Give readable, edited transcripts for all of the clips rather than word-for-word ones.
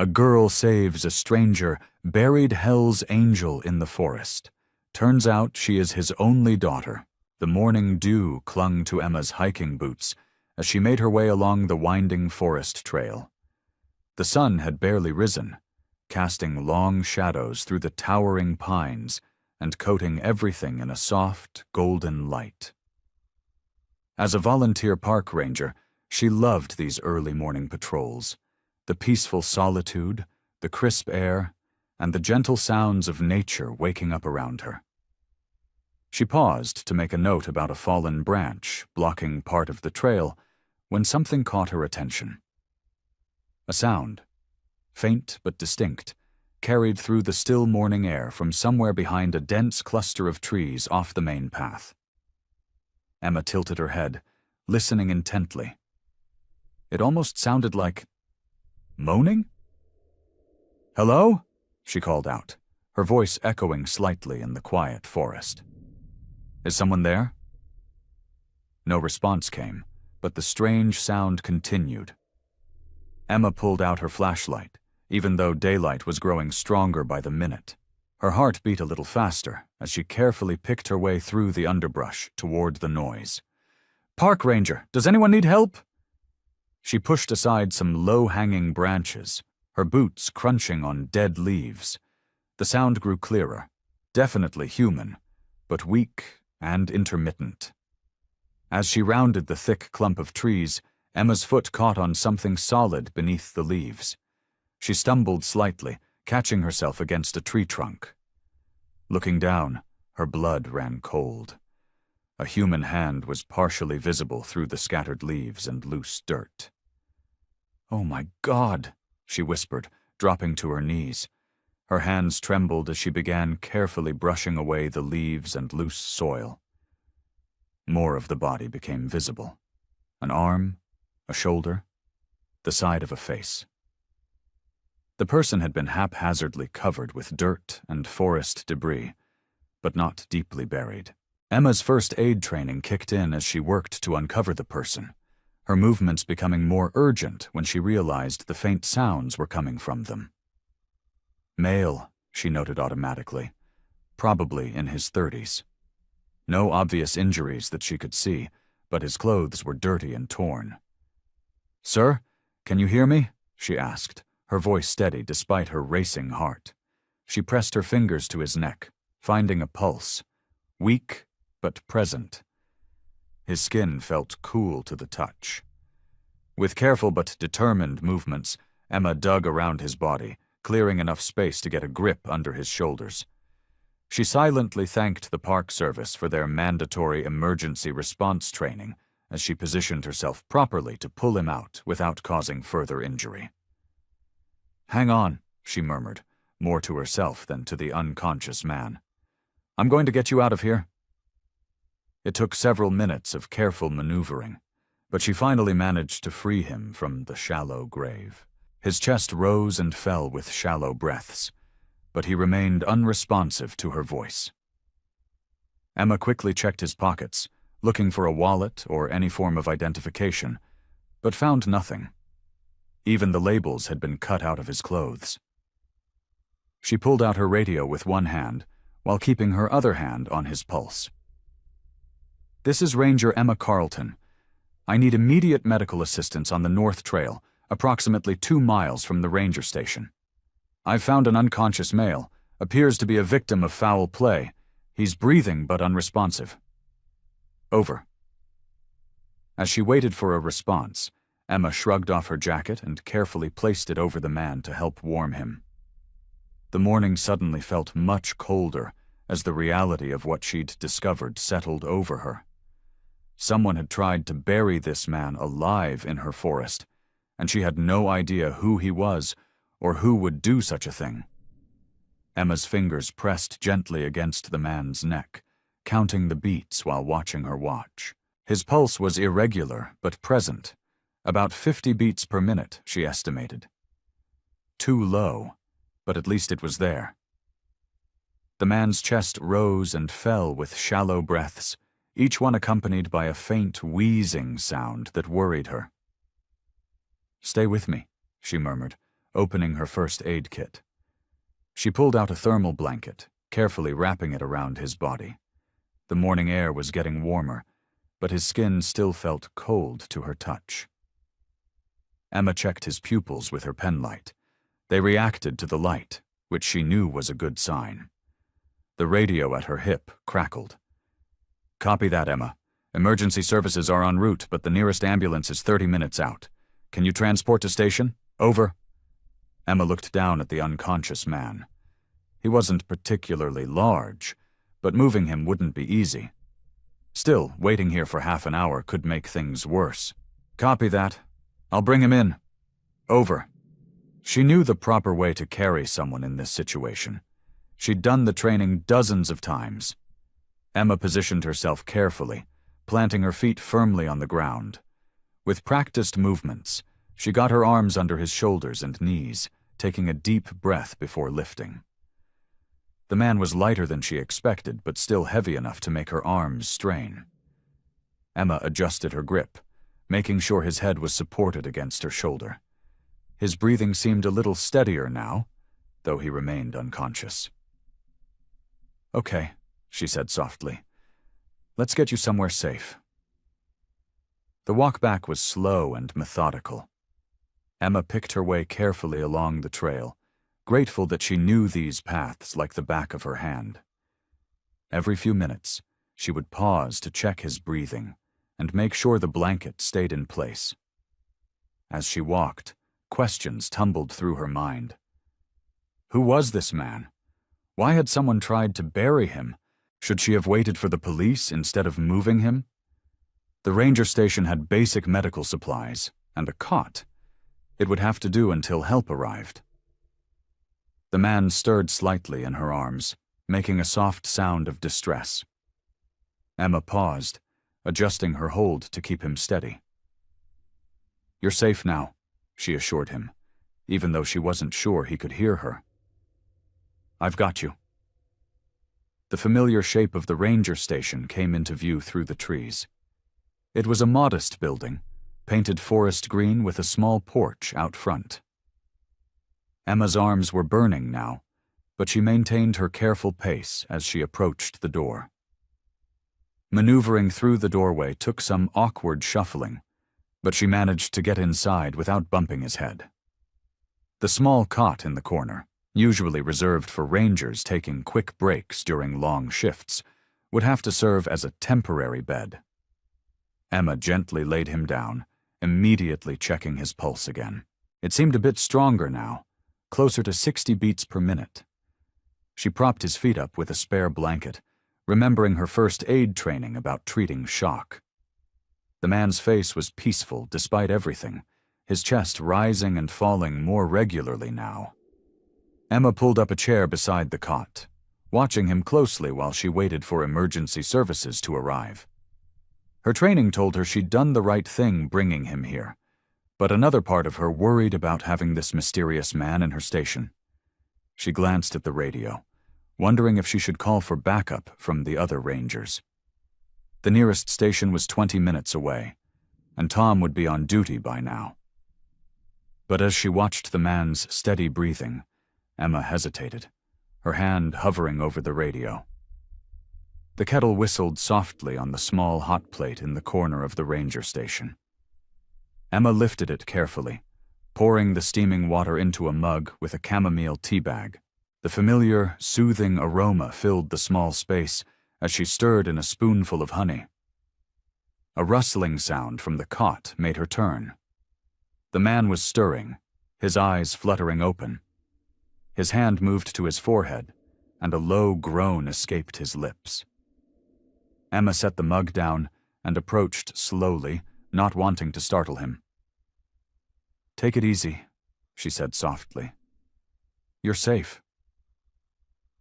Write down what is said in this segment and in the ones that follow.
A girl saves a stranger, buried hell's angel in the forest. Turns out she is his only daughter. The morning dew clung to Emma's hiking boots as she made her way along the winding forest trail. The sun had barely risen, casting long shadows through the towering pines and coating everything in a soft, golden light. As a volunteer park ranger, she loved these early morning patrols. The peaceful solitude, the crisp air, and the gentle sounds of nature waking up around her. She paused to make a note about a fallen branch blocking part of the trail when something caught her attention. A sound, faint but distinct, carried through the still morning air from somewhere behind a dense cluster of trees off the main path. Emma tilted her head, listening intently. It almost sounded like moaning? "Hello?" she called out, her voice echoing slightly in the quiet forest. "Is someone there?" No response came, but the strange sound continued. Emma pulled out her flashlight, even though daylight was growing stronger by the minute. Her heart beat a little faster as she carefully picked her way through the underbrush toward the noise. "Park ranger, does anyone need help?" She pushed aside some low-hanging branches, her boots crunching on dead leaves. The sound grew clearer, definitely human, but weak and intermittent. As she rounded the thick clump of trees, Emma's foot caught on something solid beneath the leaves. She stumbled slightly, catching herself against a tree trunk. Looking down, her blood ran cold. A human hand was partially visible through the scattered leaves and loose dirt. "Oh my God," she whispered, dropping to her knees. Her hands trembled as she began carefully brushing away the leaves and loose soil. More of the body became visible. An arm, a shoulder, the side of a face. The person had been haphazardly covered with dirt and forest debris, but not deeply buried. Emma's first aid training kicked in as she worked to uncover the person, her movements becoming more urgent when she realized the faint sounds were coming from them. Male, she noted automatically, probably in his 30s. No obvious injuries that she could see, but his clothes were dirty and torn. "Sir, can you hear me?" she asked, her voice steady despite her racing heart. She pressed her fingers to his neck, finding a pulse, weak but present. His skin felt cool to the touch. With careful but determined movements, Emma dug around his body, clearing enough space to get a grip under his shoulders. She silently thanked the Park Service for their mandatory emergency response training as she positioned herself properly to pull him out without causing further injury. "Hang on," she murmured, more to herself than to the unconscious man. "I'm going to get you out of here." It took several minutes of careful maneuvering, but she finally managed to free him from the shallow grave. His chest rose and fell with shallow breaths, but he remained unresponsive to her voice. Emma quickly checked his pockets, looking for a wallet or any form of identification, but found nothing. Even the labels had been cut out of his clothes. She pulled out her radio with one hand, while keeping her other hand on his pulse. "This is Ranger Emma Carlton. I need immediate medical assistance on the North Trail, approximately 2 miles from the ranger station. I've found an unconscious male, appears to be a victim of foul play. He's breathing but unresponsive. Over." As she waited for a response, Emma shrugged off her jacket and carefully placed it over the man to help warm him. The morning suddenly felt much colder as the reality of what she'd discovered settled over her. Someone had tried to bury this man alive in her forest, and she had no idea who he was or who would do such a thing. Emma's fingers pressed gently against the man's neck, counting the beats while watching her watch. His pulse was irregular but present, about 50 beats per minute, she estimated. Too low, but at least it was there. The man's chest rose and fell with shallow breaths, each one accompanied by a faint wheezing sound that worried her. "Stay with me," she murmured, opening her first aid kit. She pulled out a thermal blanket, carefully wrapping it around his body. The morning air was getting warmer, but his skin still felt cold to her touch. Emma checked his pupils with her penlight. They reacted to the light, which she knew was a good sign. The radio at her hip crackled. "Copy that, Emma. Emergency services are en route, but the nearest ambulance is 30 minutes out. Can you transport to station? Over." Emma looked down at the unconscious man. He wasn't particularly large, but moving him wouldn't be easy. Still, waiting here for half an hour could make things worse. "Copy that. I'll bring him in. Over." She knew the proper way to carry someone in this situation. She'd done the training dozens of times. Emma positioned herself carefully, planting her feet firmly on the ground. With practiced movements, she got her arms under his shoulders and knees, taking a deep breath before lifting. The man was lighter than she expected, but still heavy enough to make her arms strain. Emma adjusted her grip, making sure his head was supported against her shoulder. His breathing seemed a little steadier now, though he remained unconscious. "Okay," she said softly. "Let's get you somewhere safe." The walk back was slow and methodical. Emma picked her way carefully along the trail, grateful that she knew these paths like the back of her hand. Every few minutes, she would pause to check his breathing and make sure the blanket stayed in place. As she walked, questions tumbled through her mind. Who was this man? Why had someone tried to bury him? Should she have waited for the police instead of moving him? The ranger station had basic medical supplies and a cot. It would have to do until help arrived. The man stirred slightly in her arms, making a soft sound of distress. Emma paused, adjusting her hold to keep him steady. "You're safe now," she assured him, even though she wasn't sure he could hear her. "I've got you." The familiar shape of the ranger station came into view through the trees. It was a modest building, painted forest green with a small porch out front. Emma's arms were burning now, but she maintained her careful pace as she approached the door. Maneuvering through the doorway took some awkward shuffling, but she managed to get inside without bumping his head. The small cot in the corner, usually reserved for rangers taking quick breaks during long shifts, would have to serve as a temporary bed. Emma gently laid him down, immediately checking his pulse again. It seemed a bit stronger now, closer to 60 beats per minute. She propped his feet up with a spare blanket, remembering her first aid training about treating shock. The man's face was peaceful despite everything, his chest rising and falling more regularly now. Emma pulled up a chair beside the cot, watching him closely while she waited for emergency services to arrive. Her training told her she'd done the right thing bringing him here, but another part of her worried about having this mysterious man in her station. She glanced at the radio, wondering if she should call for backup from the other rangers. The nearest station was 20 minutes away, and Tom would be on duty by now. But as she watched the man's steady breathing, Emma hesitated, her hand hovering over the radio. The kettle whistled softly on the small hot plate in the corner of the ranger station. Emma lifted it carefully, pouring the steaming water into a mug with a chamomile tea bag. The familiar, soothing aroma filled the small space as she stirred in a spoonful of honey. A rustling sound from the cot made her turn. The man was stirring, his eyes fluttering open. His hand moved to his forehead, and a low groan escaped his lips. Emma set the mug down and approached slowly, not wanting to startle him. "Take it easy," she said softly. "You're safe."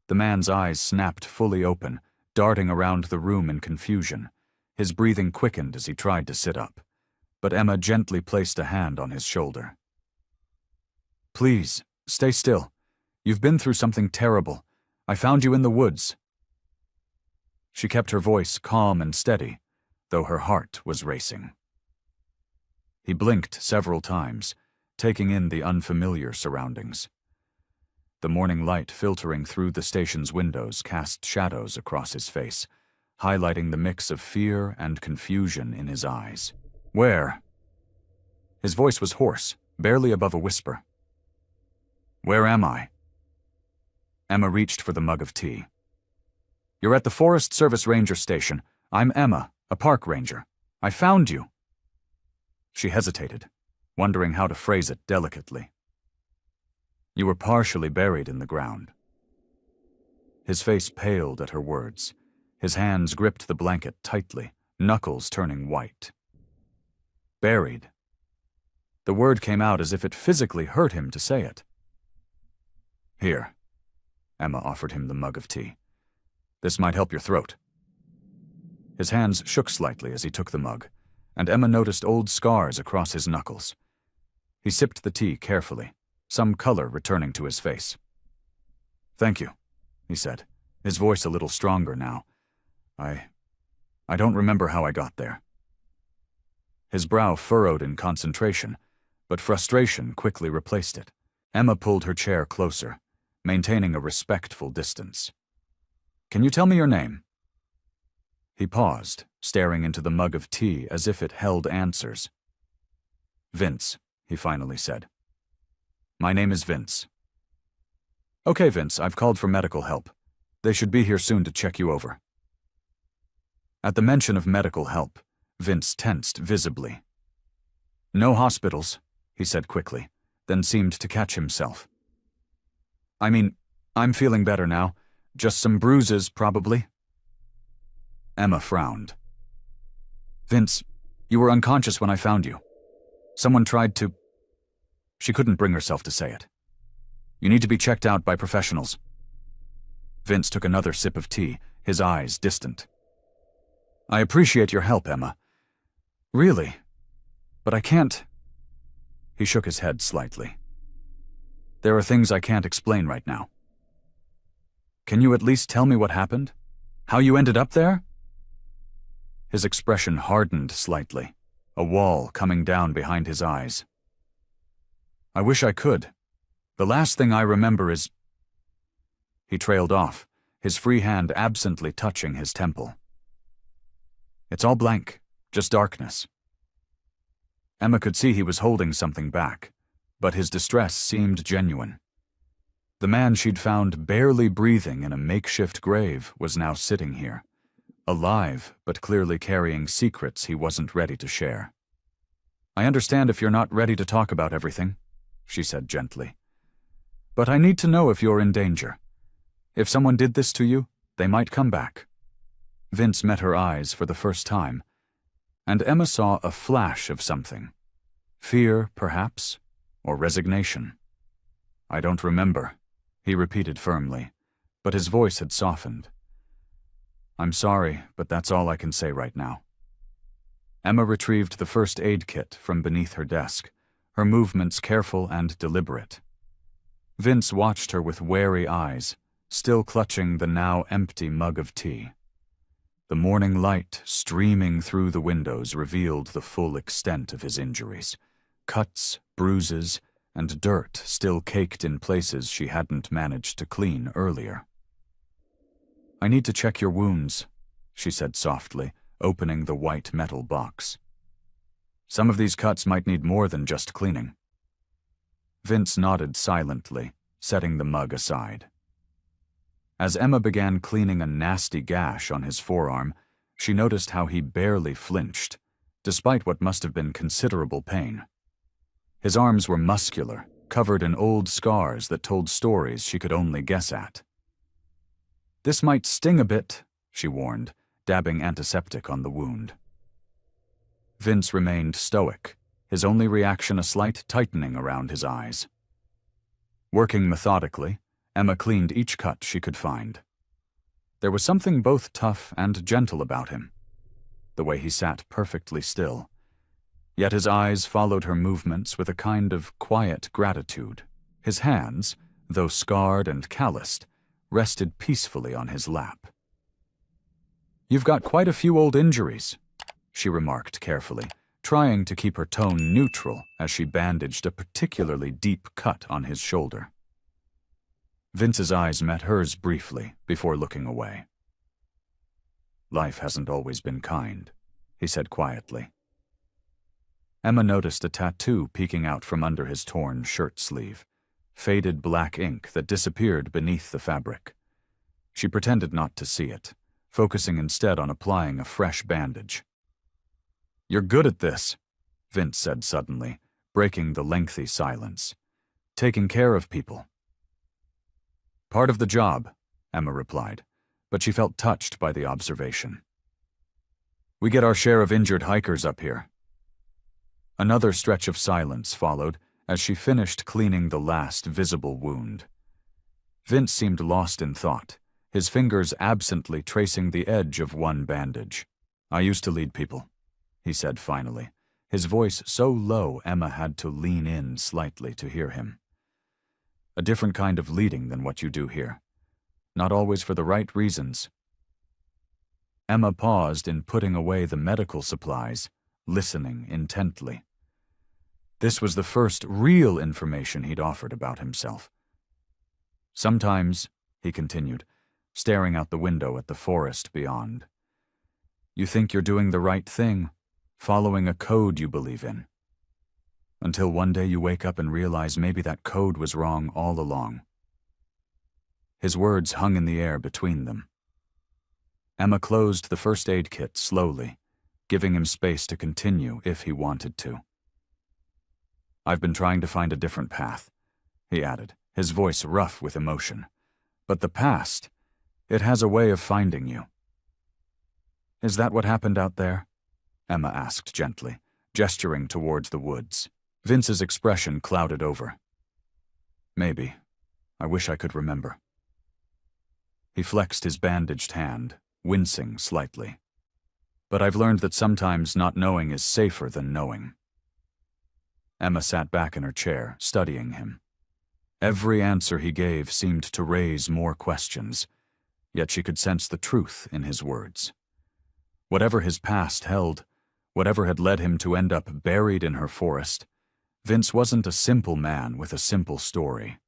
The man's eyes snapped fully open, darting around the room in confusion. His breathing quickened as he tried to sit up, but Emma gently placed a hand on his shoulder. "Please, stay still. You've been through something terrible. I found you in the woods." She kept her voice calm and steady, though her heart was racing. He blinked several times, taking in the unfamiliar surroundings. The morning light filtering through the station's windows cast shadows across his face, highlighting the mix of fear and confusion in his eyes. "Where?" His voice was hoarse, barely above a whisper. "Where am I?" Emma reached for the mug of tea. "You're at the Forest Service Ranger Station. I'm Emma, a park ranger. I found you." She hesitated, wondering how to phrase it delicately. "You were partially buried in the ground." His face paled at her words. His hands gripped the blanket tightly, knuckles turning white. Buried. The word came out as if it physically hurt him to say it. "Here." Emma offered him the mug of tea. "This might help your throat." His hands shook slightly as he took the mug, and Emma noticed old scars across his knuckles. He sipped the tea carefully, some color returning to his face. "Thank you," he said, his voice a little stronger now. I don't remember how I got there." His brow furrowed in concentration, but frustration quickly replaced it. Emma pulled her chair closer, maintaining a respectful distance. "Can you tell me your name?" He paused, staring into the mug of tea as if it held answers. "Vince," he finally said. "My name is Vince." "Okay, Vince, I've called for medical help. They should be here soon to check you over." At the mention of medical help, Vince tensed visibly. "No hospitals," he said quickly, then seemed to catch himself. "I mean, I'm feeling better now. Just some bruises, probably." Emma frowned. "Vince, you were unconscious when I found you. Someone tried to—" She couldn't bring herself to say it. "You need to be checked out by professionals." Vince took another sip of tea, his eyes distant. "I appreciate your help, Emma. Really. But I can't—" He shook his head slightly. "There are things I can't explain right now." "Can you at least tell me what happened? How you ended up there?" His expression hardened slightly, a wall coming down behind his eyes. "I wish I could. The last thing I remember is—" He trailed off, his free hand absently touching his temple. "It's all blank, just darkness." Emma could see he was holding something back, but his distress seemed genuine. The man she'd found barely breathing in a makeshift grave was now sitting here, alive but clearly carrying secrets he wasn't ready to share. "I understand if you're not ready to talk about everything," she said gently. "But I need to know if you're in danger. If someone did this to you, they might come back." Vince met her eyes for the first time, and Emma saw a flash of something. Fear, perhaps, or resignation. "I don't remember," he repeated firmly, but his voice had softened. "I'm sorry, but that's all I can say right now." Emma retrieved the first aid kit from beneath her desk, her movements careful and deliberate. Vince watched her with wary eyes, still clutching the now empty mug of tea. The morning light streaming through the windows revealed the full extent of his injuries. Cuts, bruises, and dirt still caked in places she hadn't managed to clean earlier. "I need to check your wounds," she said softly, opening the white metal box. "Some of these cuts might need more than just cleaning." Vince nodded silently, setting the mug aside. As Emma began cleaning a nasty gash on his forearm, she noticed how he barely flinched, despite what must have been considerable pain. His arms were muscular, covered in old scars that told stories she could only guess at. "This might sting a bit," she warned, dabbing antiseptic on the wound. Vince remained stoic, his only reaction a slight tightening around his eyes. Working methodically, Emma cleaned each cut she could find. There was something both tough and gentle about him, the way he sat perfectly still. Yet his eyes followed her movements with a kind of quiet gratitude. His hands, though scarred and calloused, rested peacefully on his lap. "You've got quite a few old injuries," she remarked carefully, trying to keep her tone neutral as she bandaged a particularly deep cut on his shoulder. Vince's eyes met hers briefly before looking away. "Life hasn't always been kind," he said quietly. Emma noticed a tattoo peeking out from under his torn shirt sleeve, faded black ink that disappeared beneath the fabric. She pretended not to see it, focusing instead on applying a fresh bandage. "You're good at this," Vince said suddenly, breaking the lengthy silence. "Taking care of people." "Part of the job," Emma replied, but she felt touched by the observation. "We get our share of injured hikers up here." Another stretch of silence followed as she finished cleaning the last visible wound. Vince seemed lost in thought, his fingers absently tracing the edge of one bandage. "I used to lead people," he said finally, his voice so low Emma had to lean in slightly to hear him. "A different kind of leading than what you do here. Not always for the right reasons." Emma paused in putting away the medical supplies, listening intently. This was the first real information he'd offered about himself. "Sometimes," he continued, staring out the window at the forest beyond, "you think you're doing the right thing, following a code you believe in. Until one day you wake up and realize maybe that code was wrong all along." His words hung in the air between them. Emma closed the first aid kit slowly, giving him space to continue if he wanted to. "I've been trying to find a different path," he added, his voice rough with emotion. "But the past, it has a way of finding you." "Is that what happened out there?" Emma asked gently, gesturing towards the woods. Vince's expression clouded over. "Maybe. I wish I could remember." He flexed his bandaged hand, wincing slightly. "But I've learned that sometimes not knowing is safer than knowing." Emma sat back in her chair, studying him. Every answer he gave seemed to raise more questions, yet she could sense the truth in his words. Whatever his past held, whatever had led him to end up buried in her forest, Vince wasn't a simple man with a simple story.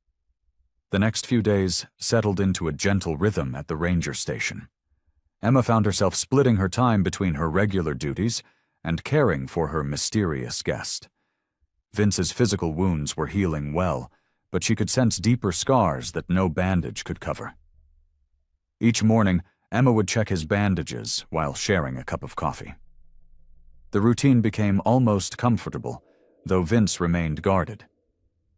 The next few days settled into a gentle rhythm at the ranger station. Emma found herself splitting her time between her regular duties and caring for her mysterious guest. Vince's physical wounds were healing well, but she could sense deeper scars that no bandage could cover. Each morning, Emma would check his bandages while sharing a cup of coffee. The routine became almost comfortable, though Vince remained guarded.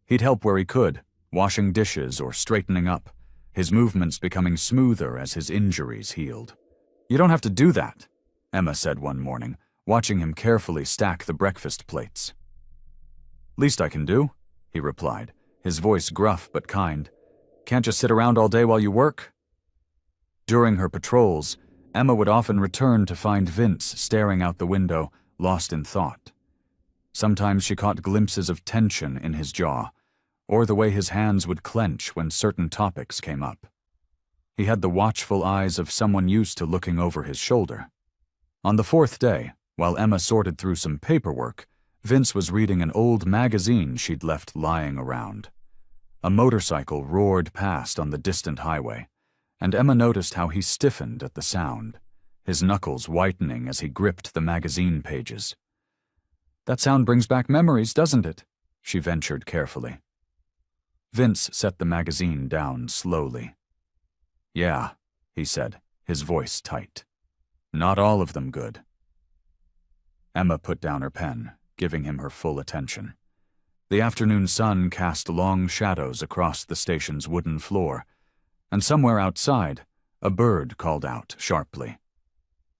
He'd help where he could, washing dishes or straightening up, his movements becoming smoother as his injuries healed. "You don't have to do that," Emma said one morning, watching him carefully stack the breakfast plates. "Least I can do," he replied, his voice gruff but kind. "Can't just sit around all day while you work." During her patrols, Emma would often return to find Vince staring out the window, lost in thought. Sometimes she caught glimpses of tension in his jaw, or the way his hands would clench when certain topics came up. He had the watchful eyes of someone used to looking over his shoulder. On the fourth day, while Emma sorted through some paperwork, Vince was reading an old magazine she'd left lying around. A motorcycle roared past on the distant highway, and Emma noticed how he stiffened at the sound, his knuckles whitening as he gripped the magazine pages. "That sound brings back memories, doesn't it?" she ventured carefully. Vince set the magazine down slowly. "Yeah," he said, his voice tight. "Not all of them good." Emma put down her pen, giving him her full attention. The afternoon sun cast long shadows across the station's wooden floor, and somewhere outside, a bird called out sharply.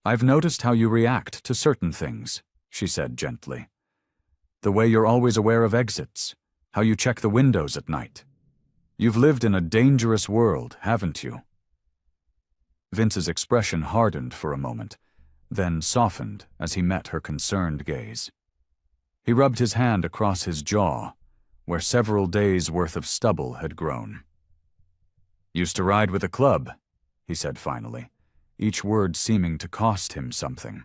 "I've noticed how you react to certain things," she said gently. "The way you're always aware of exits, how you check the windows at night. You've lived in a dangerous world, haven't you?" Vince's expression hardened for a moment, then softened as he met her concerned gaze. He rubbed his hand across his jaw, where several days' worth of stubble had grown. "Used to ride with a club," he said finally, each word seeming to cost him something.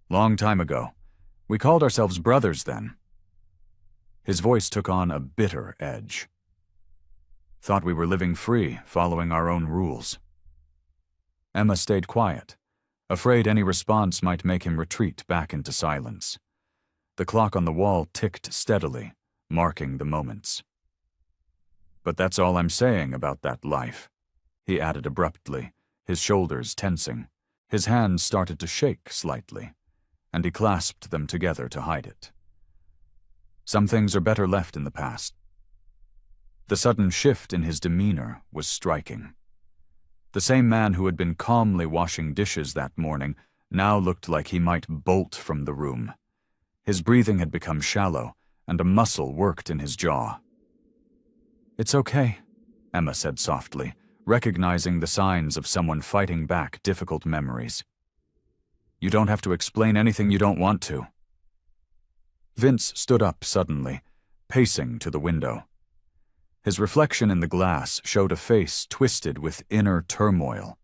"Long time ago. We called ourselves brothers then." His voice took on a bitter edge. "Thought we were living free, following our own rules." Emma stayed quiet, afraid any response might make him retreat back into silence. The clock on the wall ticked steadily, marking the moments. "But that's all I'm saying about that life," he added abruptly, his shoulders tensing. His hands started to shake slightly, and he clasped them together to hide it. "Some things are better left in the past." The sudden shift in his demeanor was striking. The same man who had been calmly washing dishes that morning now looked like he might bolt from the room. His breathing had become shallow, and a muscle worked in his jaw. "It's okay," Emma said softly, recognizing the signs of someone fighting back difficult memories. "You don't have to explain anything you don't want to." Vince stood up suddenly, pacing to the window. His reflection in the glass showed a face twisted with inner turmoil.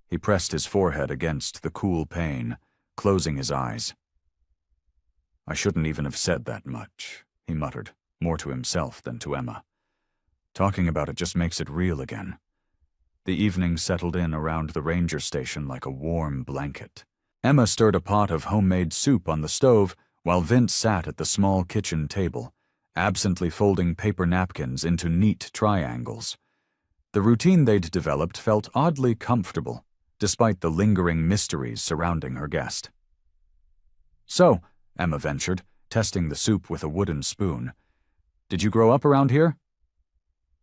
He pressed his forehead against the cool pane, closing his eyes. "I shouldn't even have said that much," he muttered, more to himself than to Emma. "Talking about it just makes it real again." The evening settled in around the ranger station like a warm blanket. Emma stirred a pot of homemade soup on the stove while Vince sat at the small kitchen table, absently folding paper napkins into neat triangles. The routine they'd developed felt oddly comfortable, despite the lingering mysteries surrounding her guest. "So," Emma ventured, testing the soup with a wooden spoon, "did you grow up around here?"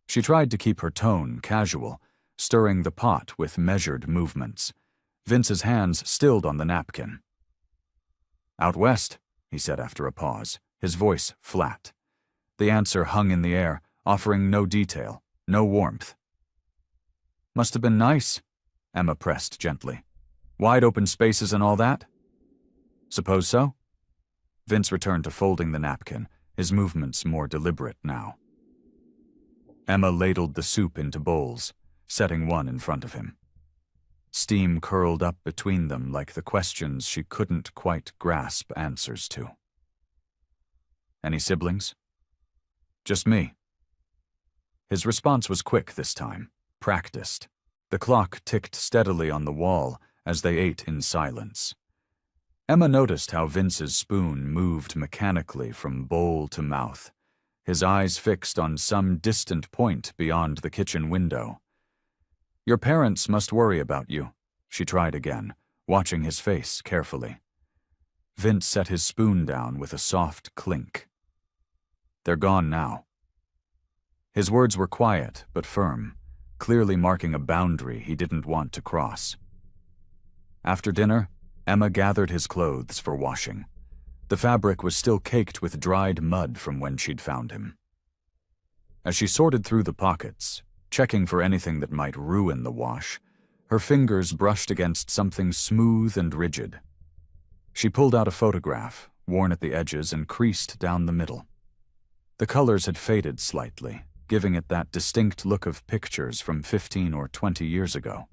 She tried to keep her tone casual, stirring the pot with measured movements. Vince's hands stilled on the napkin. "Out west," he said after a pause, his voice flat. The answer hung in the air, offering no detail, no warmth. "Must have been nice," Emma pressed gently. "Wide open spaces and all that?" "Suppose so?" Vince returned to folding the napkin, his movements more deliberate now. Emma ladled the soup into bowls, setting one in front of him. Steam curled up between them like the questions she couldn't quite grasp answers to. "Any siblings?" "Just me." His response was quick this time, practiced. The clock ticked steadily on the wall as they ate in silence. Emma noticed how Vince's spoon moved mechanically from bowl to mouth, his eyes fixed on some distant point beyond the kitchen window. "Your parents must worry about you," she tried again, watching his face carefully. Vince set his spoon down with a soft clink. "They're gone now." His words were quiet but firm, clearly marking a boundary he didn't want to cross. After dinner, Emma gathered his clothes for washing. The fabric was still caked with dried mud from when she'd found him. As she sorted through the pockets, checking for anything that might ruin the wash, her fingers brushed against something smooth and rigid. She pulled out a photograph, worn at the edges and creased down the middle. The colors had faded slightly, giving it that distinct look of pictures from 15 or 20 years ago.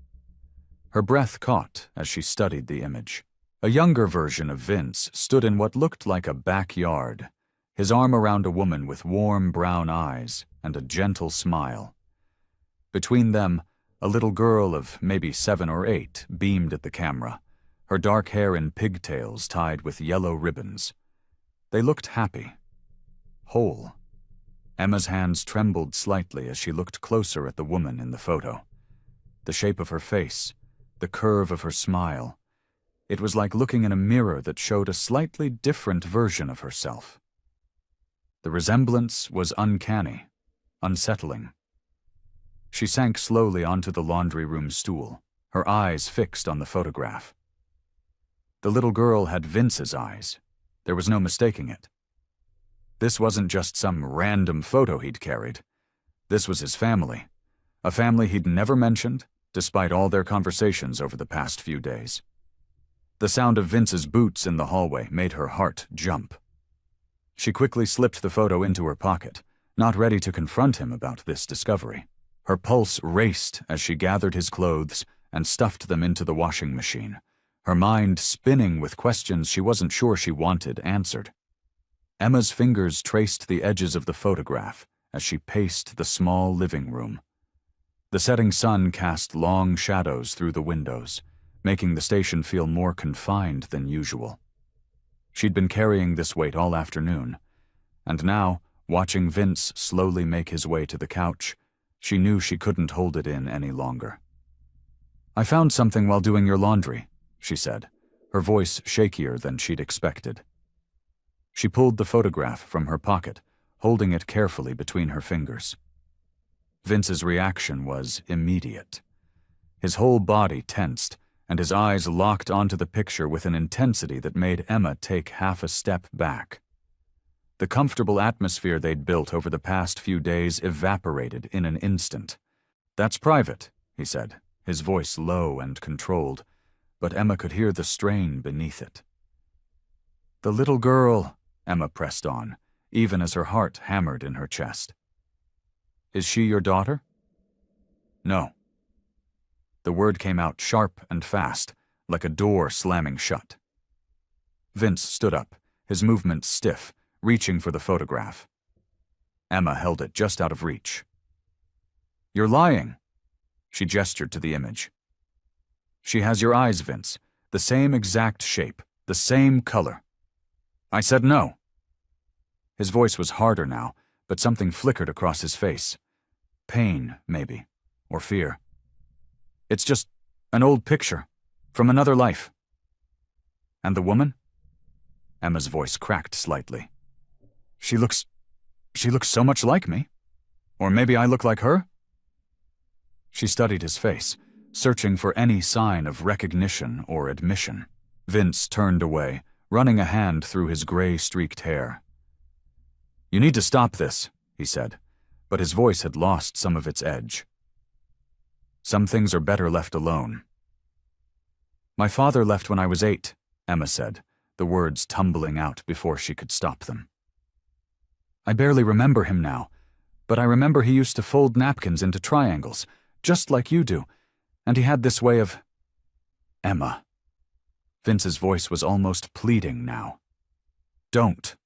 Her breath caught as she studied the image. A younger version of Vince stood in what looked like a backyard, his arm around a woman with warm brown eyes and a gentle smile. Between them, a little girl of maybe 7 or 8 beamed at the camera, her dark hair in pigtails tied with yellow ribbons. They looked happy, whole. Emma's hands trembled slightly as she looked closer at the woman in the photo. The shape of her face, the curve of her smile. It was like looking in a mirror that showed a slightly different version of herself. The resemblance was uncanny, unsettling. She sank slowly onto the laundry room stool, her eyes fixed on the photograph. The little girl had Vince's eyes. There was no mistaking it. This wasn't just some random photo he'd carried. This was his family, a family he'd never mentioned, despite all their conversations over the past few days. The sound of Vince's boots in the hallway made her heart jump. She quickly slipped the photo into her pocket, not ready to confront him about this discovery. Her pulse raced as she gathered his clothes and stuffed them into the washing machine, her mind spinning with questions she wasn't sure she wanted answered. Emma's fingers traced the edges of the photograph as she paced the small living room. The setting sun cast long shadows through the windows, making the station feel more confined than usual. She'd been carrying this weight all afternoon, and now, watching Vince slowly make his way to the couch, she knew she couldn't hold it in any longer. "I found something while doing your laundry," she said, her voice shakier than she'd expected. She pulled the photograph from her pocket, holding it carefully between her fingers. Vince's reaction was immediate. His whole body tensed, and his eyes locked onto the picture with an intensity that made Emma take half a step back. The comfortable atmosphere they'd built over the past few days evaporated in an instant. "That's private," he said, his voice low and controlled, but Emma could hear the strain beneath it. "The little girl," Emma pressed on, even as her heart hammered in her chest. "Is she your daughter?" "No." The word came out sharp and fast, like a door slamming shut. Vince stood up, his movements stiff, reaching for the photograph. Emma held it just out of reach. "You're lying." She gestured to the image. "She has your eyes, Vince, the same exact shape, the same color." "I said no." His voice was harder now, but something flickered across his face. Pain, maybe, or fear. "It's just an old picture, from another life." "And the woman?" Emma's voice cracked slightly. She looks so much like me. Or maybe I look like her?" She studied his face, searching for any sign of recognition or admission. Vince turned away, running a hand through his gray-streaked hair. "You need to stop this," he said, but his voice had lost some of its edge. "Some things are better left alone." "My father left when I was 8, Emma said, the words tumbling out before she could stop them. "I barely remember him now, but I remember he used to fold napkins into triangles, just like you do, and he had this way of—" "Emma." Vince's voice was almost pleading now. "Don't."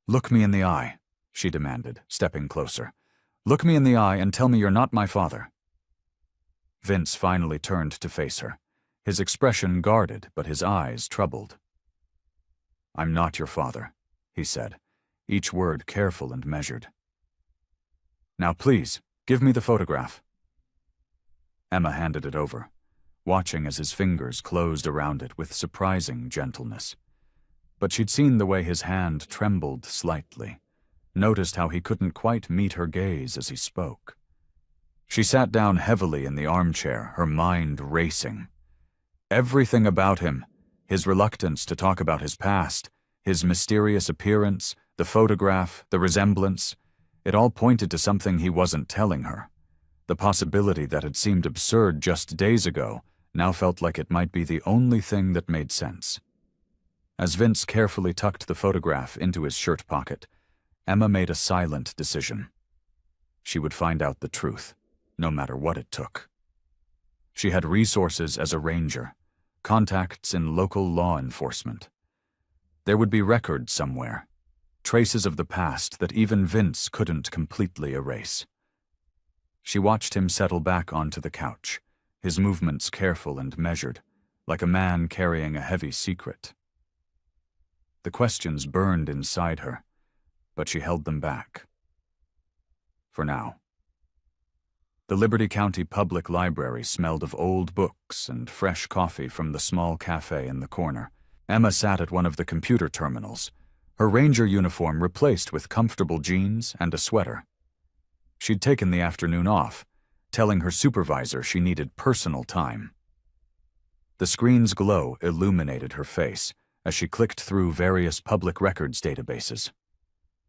"Look me in the eye," she demanded, stepping closer. "Look me in the eye and tell me you're not my father." Vince finally turned to face her, his expression guarded but his eyes troubled. "I'm not your father," he said, each word careful and measured. "Now please, give me the photograph." Emma handed it over, watching as his fingers closed around it with surprising gentleness. But she'd seen the way his hand trembled slightly, noticed how he couldn't quite meet her gaze as he spoke. She sat down heavily in the armchair, her mind racing. Everything about him, his reluctance to talk about his past, his mysterious appearance, the photograph, the resemblance, it all pointed to something he wasn't telling her. The possibility that had seemed absurd just days ago now felt like it might be the only thing that made sense. As Vince carefully tucked the photograph into his shirt pocket, Emma made a silent decision. She would find out the truth, no matter what it took. She had resources as a ranger, contacts in local law enforcement. There would be records somewhere, traces of the past that even Vince couldn't completely erase. She watched him settle back onto the couch, his movements careful and measured, like a man carrying a heavy secret. The questions burned inside her, but she held them back. For now. The Liberty County Public Library smelled of old books and fresh coffee from the small cafe in the corner. Emma sat at one of the computer terminals, her ranger uniform replaced with comfortable jeans and a sweater. She'd taken the afternoon off, telling her supervisor she needed personal time. The screen's glow illuminated her face as she clicked through various public records databases.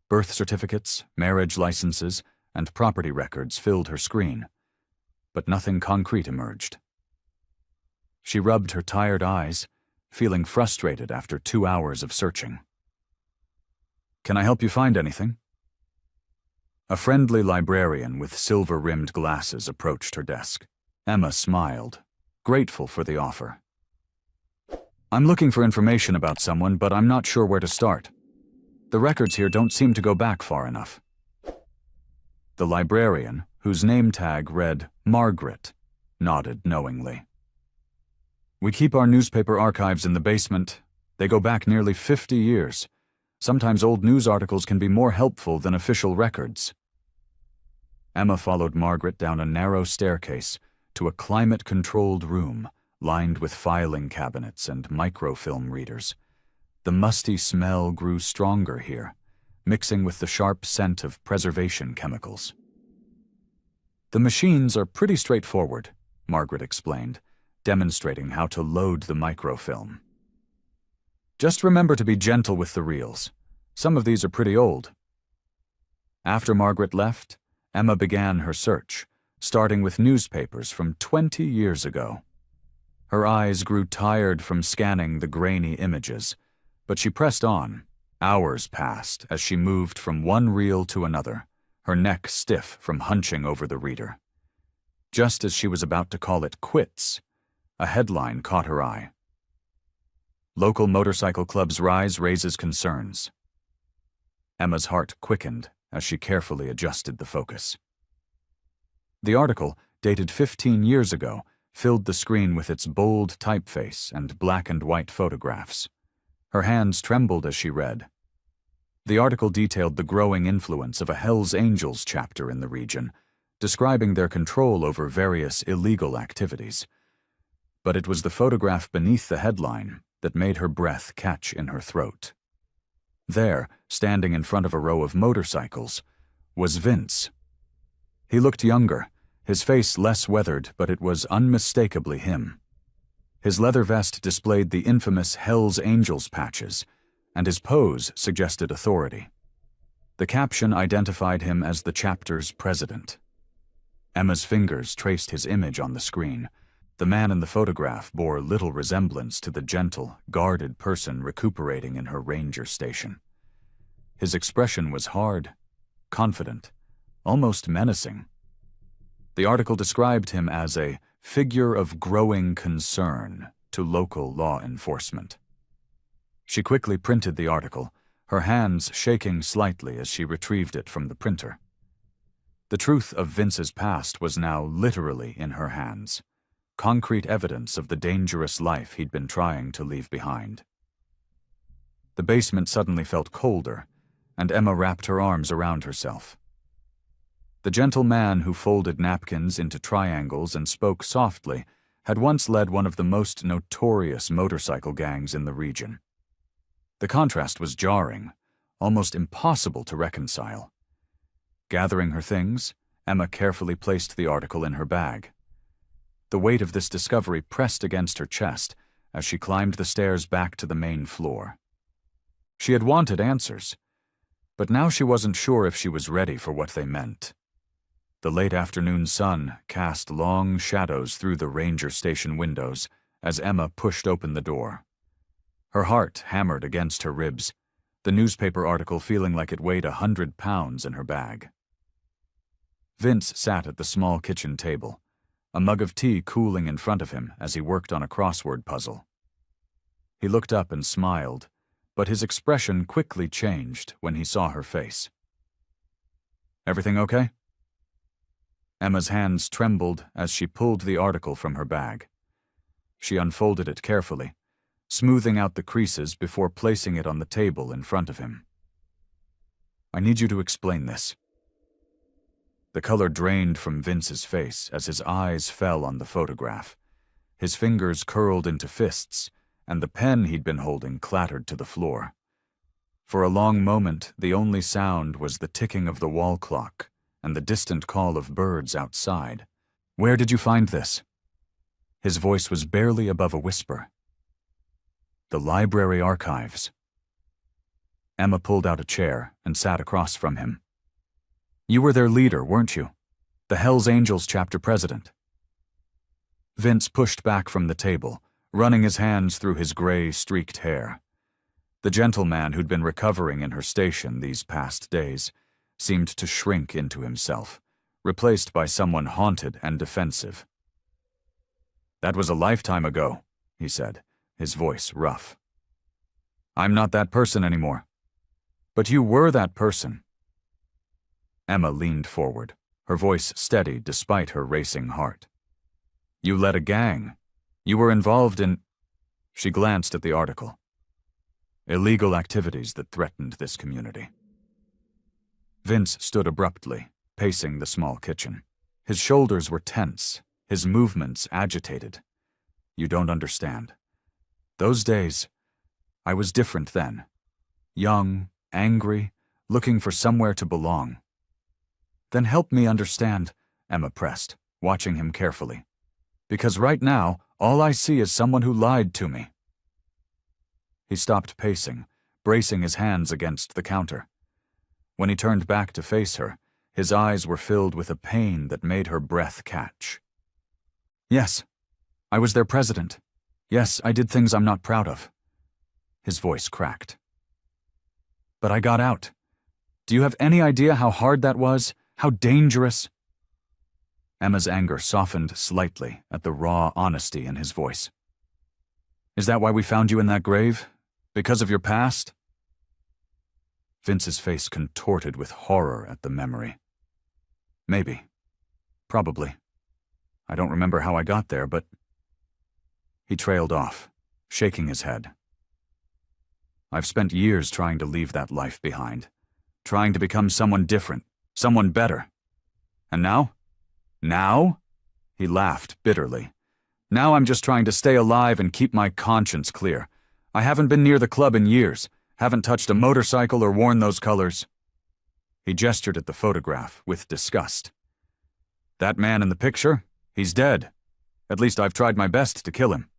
Birth certificates, marriage licenses, and property records filled her screen, but nothing concrete emerged. She rubbed her tired eyes, feeling frustrated after 2 hours of searching. "Can I help you find anything?" A friendly librarian with silver-rimmed glasses approached her desk. Emma smiled, grateful for the offer. I'm looking for information about someone, but I'm not sure where to start. The records here don't seem to go back far enough. The librarian, whose name tag read Margaret, nodded knowingly. We keep our newspaper archives in the basement. They go back nearly 50 years. Sometimes old news articles can be more helpful than official records. Emma followed Margaret down a narrow staircase to a climate-controlled room lined with filing cabinets and microfilm readers. The musty smell grew stronger here, mixing with the sharp scent of preservation chemicals. The machines are pretty straightforward, Margaret explained, demonstrating how to load the microfilm. Just remember to be gentle with the reels. Some of these are pretty old. After Margaret left, Emma began her search, starting with newspapers from 20 years ago. Her eyes grew tired from scanning the grainy images, but she pressed on. Hours passed as she moved from one reel to another, her neck stiff from hunching over the reader. Just as she was about to call it quits, a headline caught her eye. Local motorcycle club's rise raises concerns. Emma's heart quickened as she carefully adjusted the focus. The article, dated 15 years ago, filled the screen with its bold typeface and black and white photographs. Her hands trembled as she read. The article detailed the growing influence of a Hells Angels chapter in the region, describing their control over various illegal activities. But it was the photograph beneath the headline that made her breath catch in her throat. There, standing in front of a row of motorcycles, was Vince. He looked younger, his face less weathered, but it was unmistakably him. His leather vest displayed the infamous Hells Angels patches, and his pose suggested authority. The caption identified him as the chapter's president. Emma's fingers traced his image on the screen. The man in the photograph bore little resemblance to the gentle, guarded person recuperating in her ranger station. His expression was hard, confident, almost menacing. The article described him as a figure of growing concern to local law enforcement. She quickly printed the article, her hands shaking slightly as she retrieved it from the printer. The truth of Vince's past was now literally in her hands, concrete evidence of the dangerous life he'd been trying to leave behind. The basement suddenly felt colder, and Emma wrapped her arms around herself. The gentle man who folded napkins into triangles and spoke softly had once led one of the most notorious motorcycle gangs in the region. The contrast was jarring, almost impossible to reconcile. Gathering her things, Emma carefully placed the article in her bag. The weight of this discovery pressed against her chest as she climbed the stairs back to the main floor. She had wanted answers, but now she wasn't sure if she was ready for what they meant. The late afternoon sun cast long shadows through the ranger station windows as Emma pushed open the door. Her heart hammered against her ribs, the newspaper article feeling like it weighed 100 pounds in her bag. Vince sat at the small kitchen table, a mug of tea cooling in front of him as he worked on a crossword puzzle. He looked up and smiled, but his expression quickly changed when he saw her face. "Everything okay?" Emma's hands trembled as she pulled the article from her bag. She unfolded it carefully, smoothing out the creases before placing it on the table in front of him. "I need you to explain this." The color drained from Vince's face as his eyes fell on the photograph. His fingers curled into fists, and the pen he'd been holding clattered to the floor. For a long moment, the only sound was the ticking of the wall clock and the distant call of birds outside. "Where did you find this?" His voice was barely above a whisper. "The library archives." Emma pulled out a chair and sat across from him. "You were their leader, weren't you? The Hells Angels chapter president." Vince pushed back from the table, running his hands through his gray, streaked hair. The gentleman who'd been recovering in her station these past days seemed to shrink into himself, replaced by someone haunted and defensive. "That was a lifetime ago," he said, his voice rough. I'm not that person anymore. But you were that person. Emma leaned forward, her voice steady despite her racing heart. You led a gang. You were involved in... She glanced at the article. Illegal activities that threatened this community. Vince stood abruptly, pacing the small kitchen. His shoulders were tense, his movements agitated. You don't understand. Those days, I was different then. Young, angry, looking for somewhere to belong. Then help me understand, Emma pressed, watching him carefully. Because right now, all I see is someone who lied to me. He stopped pacing, bracing his hands against the counter. When he turned back to face her, his eyes were filled with a pain that made her breath catch. Yes, I was their president. Yes, I did things I'm not proud of. His voice cracked. But I got out. Do you have any idea how hard that was? How dangerous? Emma's anger softened slightly at the raw honesty in his voice. Is that why we found you in that grave? Because of your past? Vince's face contorted with horror at the memory. Maybe. Probably. I don't remember how I got there, but... He trailed off, shaking his head. I've spent years trying to leave that life behind, trying to become someone different, someone better. And now? Now? He laughed bitterly. Now I'm just trying to stay alive and keep my conscience clear. I haven't been near the club in years, haven't touched a motorcycle or worn those colors. He gestured at the photograph with disgust. That man in the picture, he's dead. At least I've tried my best to kill him.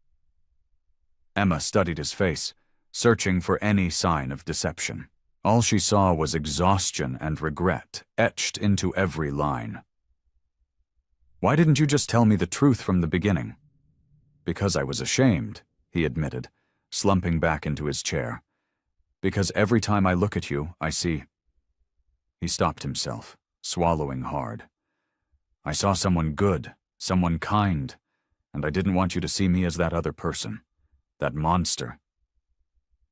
Emma studied his face, searching for any sign of deception. All she saw was exhaustion and regret etched into every line. Why didn't you just tell me the truth from the beginning? Because I was ashamed, he admitted, slumping back into his chair. Because every time I look at you, I see... He stopped himself, swallowing hard. I saw someone good, someone kind, and I didn't want you to see me as that other person, that monster.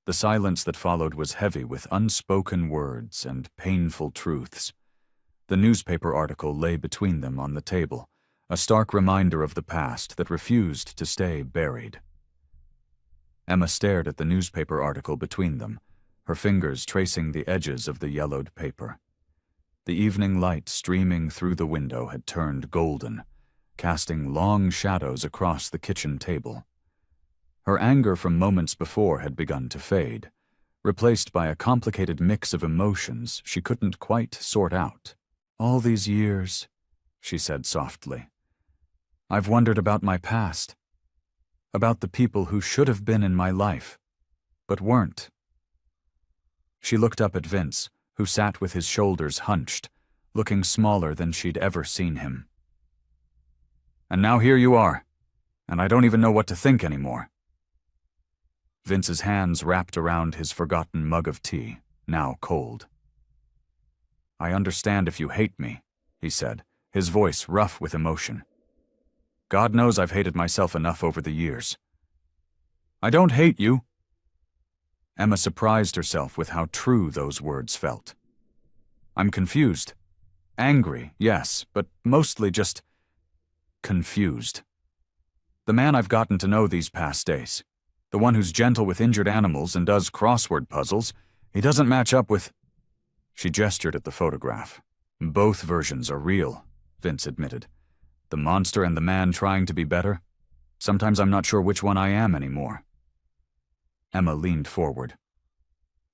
The silence that followed was heavy with unspoken words and painful truths. The newspaper article lay between them on the table, a stark reminder of the past that refused to stay buried. Emma stared at the newspaper article between them, her fingers tracing the edges of the yellowed paper. The evening light streaming through the window had turned golden, casting long shadows across the kitchen table. Her anger from moments before had begun to fade, replaced by a complicated mix of emotions she couldn't quite sort out. All these years, she said softly, I've wondered about my past, about the people who should have been in my life, but weren't. She looked up at Vince, who sat with his shoulders hunched, looking smaller than she'd ever seen him. And now here you are, and I don't even know what to think anymore. Vince's hands wrapped around his forgotten mug of tea, now cold. I understand if you hate me, he said, his voice rough with emotion. God knows I've hated myself enough over the years. I don't hate you. Emma surprised herself with how true those words felt. I'm confused. Angry, yes, but mostly just confused. The man I've gotten to know these past days, the one who's gentle with injured animals and does crossword puzzles, he doesn't match up with... She gestured at the photograph. Both versions are real, Vince admitted. The monster and the man trying to be better. Sometimes I'm not sure which one I am anymore. Emma leaned forward.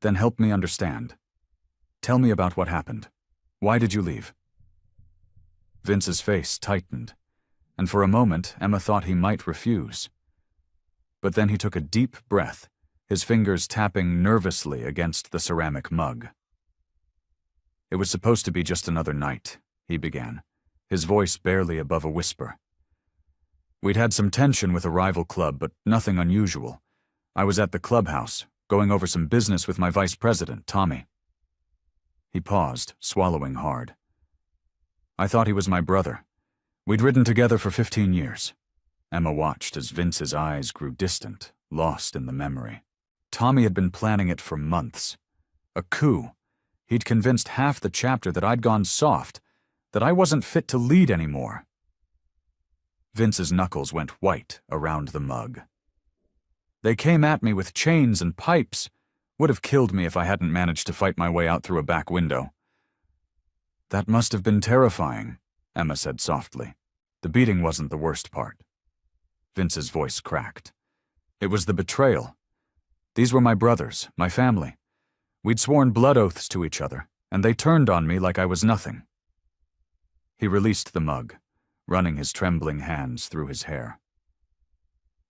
Then help me understand. Tell me about what happened. Why did you leave? Vince's face tightened, and for a moment Emma thought he might refuse. But then he took a deep breath, his fingers tapping nervously against the ceramic mug. It was supposed to be just another night, he began, his voice barely above a whisper. We'd had some tension with a rival club, but nothing unusual. I was at the clubhouse, going over some business with my vice president, Tommy. He paused, swallowing hard. I thought he was my brother. We'd ridden together for 15 years. Emma watched as Vince's eyes grew distant, lost in the memory. Tommy had been planning it for months. A coup. He'd convinced half the chapter that I'd gone soft, that I wasn't fit to lead anymore. Vince's knuckles went white around the mug. They came at me with chains and pipes. Would have killed me if I hadn't managed to fight my way out through a back window. That must have been terrifying, Emma said softly. The beating wasn't the worst part. Vince's voice cracked. It was the betrayal. These were my brothers, my family. We'd sworn blood oaths to each other, and they turned on me like I was nothing. He released the mug, running his trembling hands through his hair.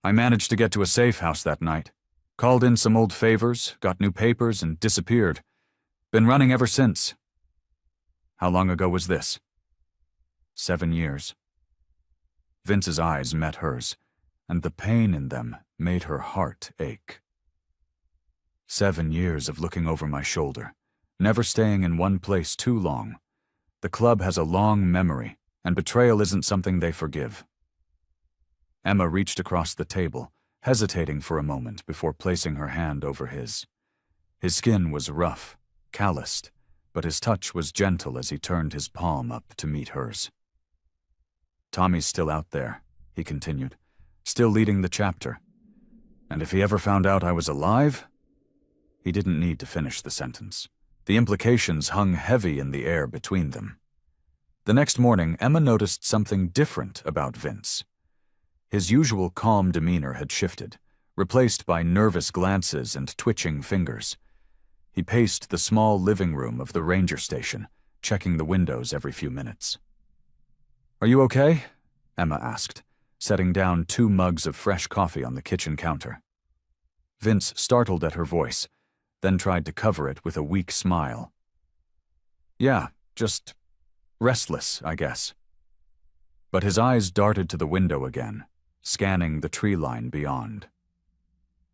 I managed to get to a safe house that night, called in some old favors, got new papers, and disappeared. Been running ever since. How long ago was this? 7 years. Vince's eyes met hers, and the pain in them made her heart ache. 7 years of looking over my shoulder, never staying in one place too long. The club has a long memory, and betrayal isn't something they forgive. Emma reached across the table, hesitating for a moment before placing her hand over his. His skin was rough, calloused, but his touch was gentle as he turned his palm up to meet hers. Tommy's still out there, he continued, still leading the chapter. And if he ever found out I was alive? He didn't need to finish the sentence. The implications hung heavy in the air between them. The next morning, Emma noticed something different about Vince. His usual calm demeanor had shifted, replaced by nervous glances and twitching fingers. He paced the small living room of the ranger station, checking the windows every few minutes. "Are you okay?" Emma asked, setting down 2 mugs of fresh coffee on the kitchen counter. Vince startled at her voice, then tried to cover it with a weak smile. "Yeah, just restless, I guess." But his eyes darted to the window again, scanning the tree line beyond.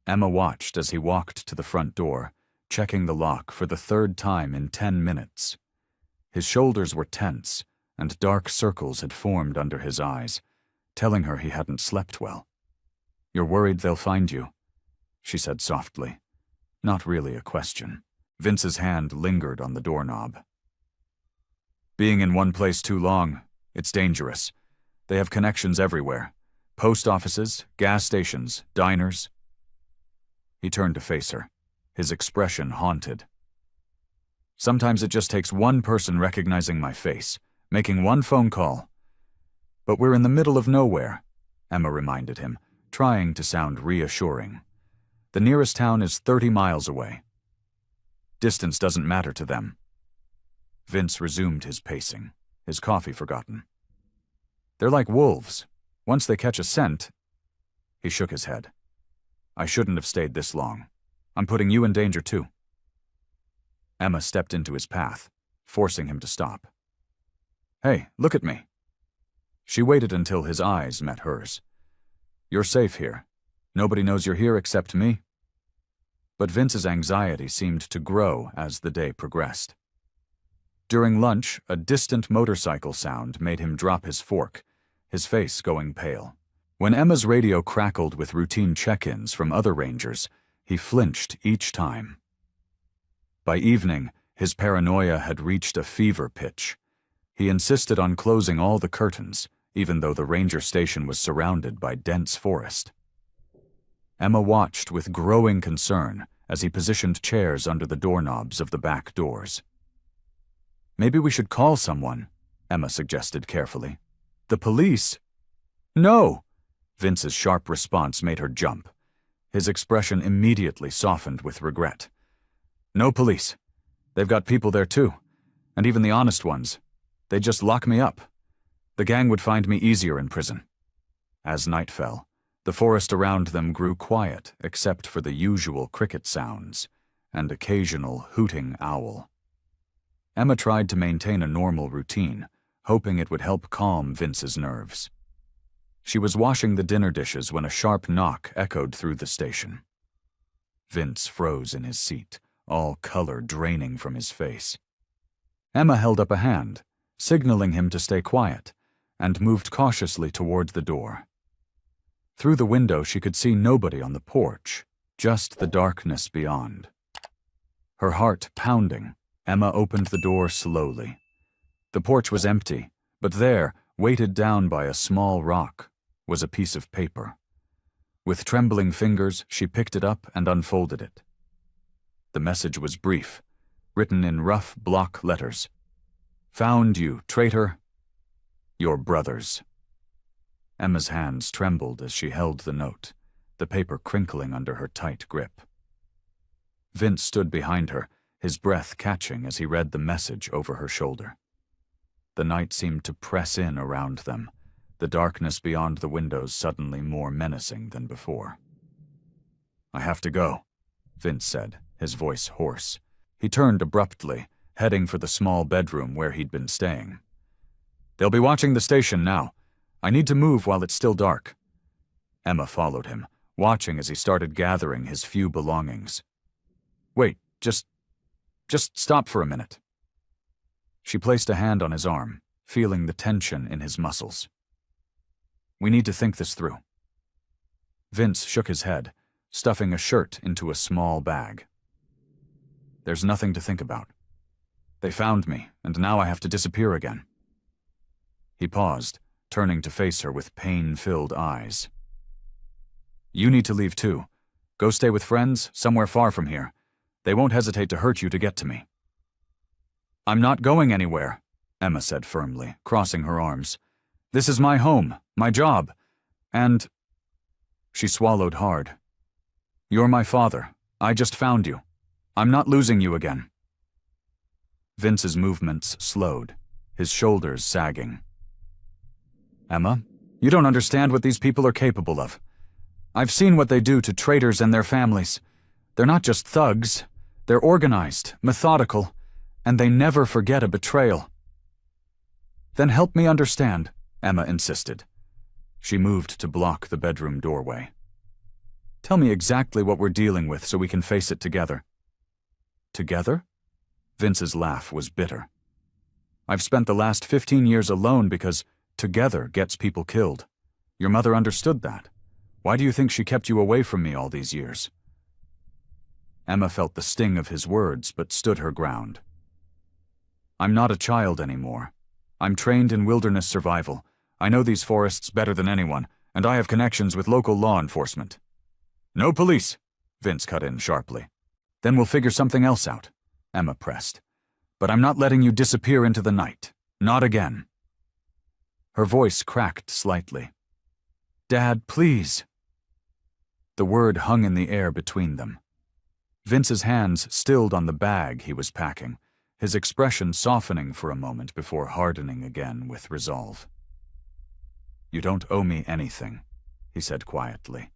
Emma watched as he walked to the front door, checking the lock for the 3rd time in 10 minutes. His shoulders were tense, and dark circles had formed under his eyes, telling her he hadn't slept well. "You're worried they'll find you," she said softly. Not really a question. Vince's hand lingered on the doorknob. "Being in one place too long, it's dangerous. They have connections everywhere. Post offices, gas stations, diners." He turned to face her, his expression haunted. "Sometimes it just takes one person recognizing my face, making one phone call." "But we're in the middle of nowhere," Emma reminded him, trying to sound reassuring. "The nearest town is 30 miles away. Distance doesn't matter to them." Vince resumed his pacing, his coffee forgotten. "They're like wolves. Once they catch a scent—" He shook his head. "I shouldn't have stayed this long. I'm putting you in danger too." Emma stepped into his path, forcing him to stop. "Hey, look at me." She waited until his eyes met hers. "You're safe here. Nobody knows you're here except me." But Vince's anxiety seemed to grow as the day progressed. During lunch, a distant motorcycle sound made him drop his fork, his face going pale. When Emma's radio crackled with routine check-ins from other rangers, he flinched each time. By evening, his paranoia had reached a fever pitch. He insisted on closing all the curtains, even though the ranger station was surrounded by dense forest. Emma watched with growing concern as he positioned chairs under the doorknobs of the back doors. "Maybe we should call someone," Emma suggested carefully. "The police?" "No!" Vince's sharp response made her jump. His expression immediately softened with regret. "No police. They've got people there too, and even the honest ones. They'd just lock me up. The gang would find me easier in prison." As night fell, the forest around them grew quiet except for the usual cricket sounds and occasional hooting owl. Emma tried to maintain a normal routine, hoping it would help calm Vince's nerves. She was washing the dinner dishes when a sharp knock echoed through the station. Vince froze in his seat, all color draining from his face. Emma held up a hand, signaling him to stay quiet, and moved cautiously toward the door. Through the window, she could see nobody on the porch, just the darkness beyond. Her heart pounding, Emma opened the door slowly. The porch was empty, but there, weighted down by a small rock, was a piece of paper. With trembling fingers, she picked it up and unfolded it. The message was brief, written in rough block letters. "Found you, traitor. Your brothers." Emma's hands trembled as she held the note, the paper crinkling under her tight grip. Vince stood behind her, his breath catching as he read the message over her shoulder. The night seemed to press in around them, the darkness beyond the windows suddenly more menacing than before. "I have to go," Vince said, his voice hoarse. He turned abruptly, heading for the small bedroom where he'd been staying. "They'll be watching the station now. I need to move while it's still dark." Emma followed him, watching as he started gathering his few belongings. "Wait, just stop for a minute." She placed a hand on his arm, feeling the tension in his muscles. "We need to think this through." Vince shook his head, stuffing a shirt into a small bag. "There's nothing to think about. They found me, and now I have to disappear again." He paused, turning to face her with pain-filled eyes. "You need to leave too. Go stay with friends, somewhere far from here. They won't hesitate to hurt you to get to me." "I'm not going anywhere," Emma said firmly, crossing her arms. "This is my home, my job, and—" She swallowed hard. "You're my father. I just found you. I'm not losing you again." Vince's movements slowed, his shoulders sagging. "Emma, you don't understand what these people are capable of. I've seen what they do to traitors and their families. They're not just thugs. They're organized, methodical, and they never forget a betrayal." "Then help me understand," Emma insisted. She moved to block the bedroom doorway. "Tell me exactly what we're dealing with so we can face it together." "Together?" Vince's laugh was bitter. "I've spent the last 15 years alone because together gets people killed. Your mother understood that. Why do you think she kept you away from me all these years?" Emma felt the sting of his words but stood her ground. "I'm not a child anymore. I'm trained in wilderness survival. I know these forests better than anyone, and I have connections with local law enforcement." "No police," Vince cut in sharply. "Then we'll figure something else out," Emma pressed. "But I'm not letting you disappear into the night. Not again." Her voice cracked slightly. "Dad, please." The word hung in the air between them. Vince's hands stilled on the bag he was packing, his expression softening for a moment before hardening again with resolve. "You don't owe me anything," he said quietly.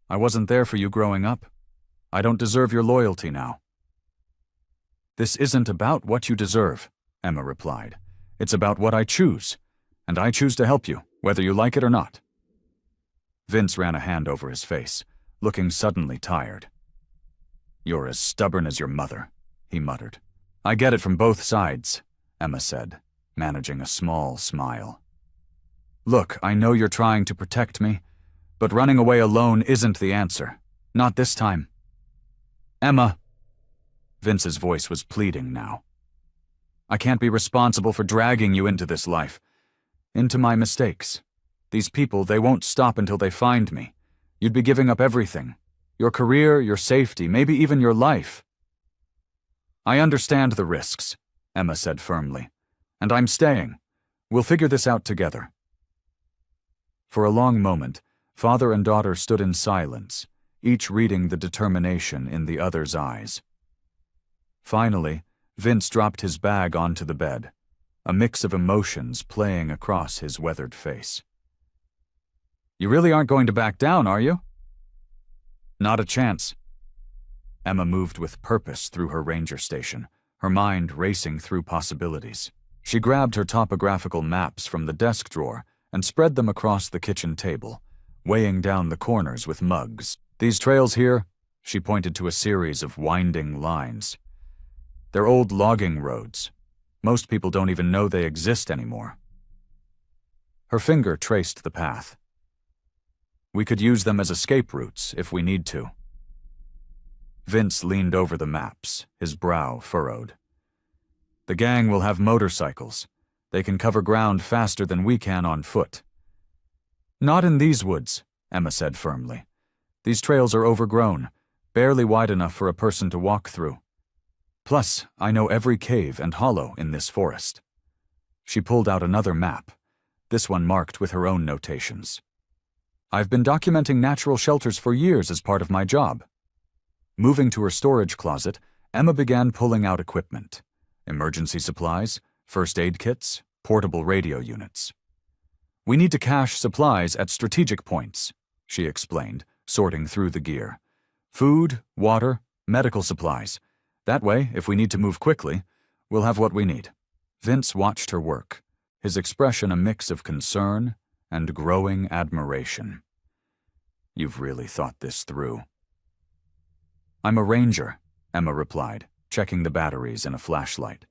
"I wasn't there for you growing up. I don't deserve your loyalty now." "This isn't about what you deserve," Emma replied. "It's about what I choose, and I choose to help you, whether you like it or not." Vince ran a hand over his face, looking suddenly tired. "You're as stubborn as your mother," he muttered. "I get it from both sides," Emma said, managing a small smile. "Look, I know you're trying to protect me, but running away alone isn't the answer. Not this time." "Emma," Vince's voice was pleading now. "I can't be responsible for dragging you into this life, into my mistakes. These people, they won't stop until they find me. You'd be giving up everything. Your career, your safety, maybe even your life." "I understand the risks," Emma said firmly. "And I'm staying. We'll figure this out together." For a long moment, father and daughter stood in silence, each reading the determination in the other's eyes. Finally, Vince dropped his bag onto the bed, a mix of emotions playing across his weathered face. "You really aren't going to back down, are you?" "Not a chance." Emma moved with purpose through her ranger station, her mind racing through possibilities. She grabbed her topographical maps from the desk drawer and spread them across the kitchen table, weighing down the corners with mugs. "These trails here," she pointed to a series of winding lines. "They're old logging roads. Most people don't even know they exist anymore." Her finger traced the path. We could use them as escape routes if we need to. Vince leaned over the maps, his brow furrowed. The gang will have motorcycles. They can cover ground faster than we can on foot. Not in these woods, Emma said firmly. These trails are overgrown, barely wide enough for a person to walk through. Plus, I know every cave and hollow in this forest. She pulled out another map, this one marked with her own notations. I've been documenting natural shelters for years as part of my job. Moving to her storage closet, Emma began pulling out equipment. Emergency supplies, first aid kits, portable radio units. We need to cache supplies at strategic points, she explained, sorting through the gear. Food, water, medical supplies. That way, if we need to move quickly, we'll have what we need. Vince watched her work, his expression a mix of concern and growing admiration. You've really thought this through. I'm a ranger, Emma replied, checking the batteries in a flashlight.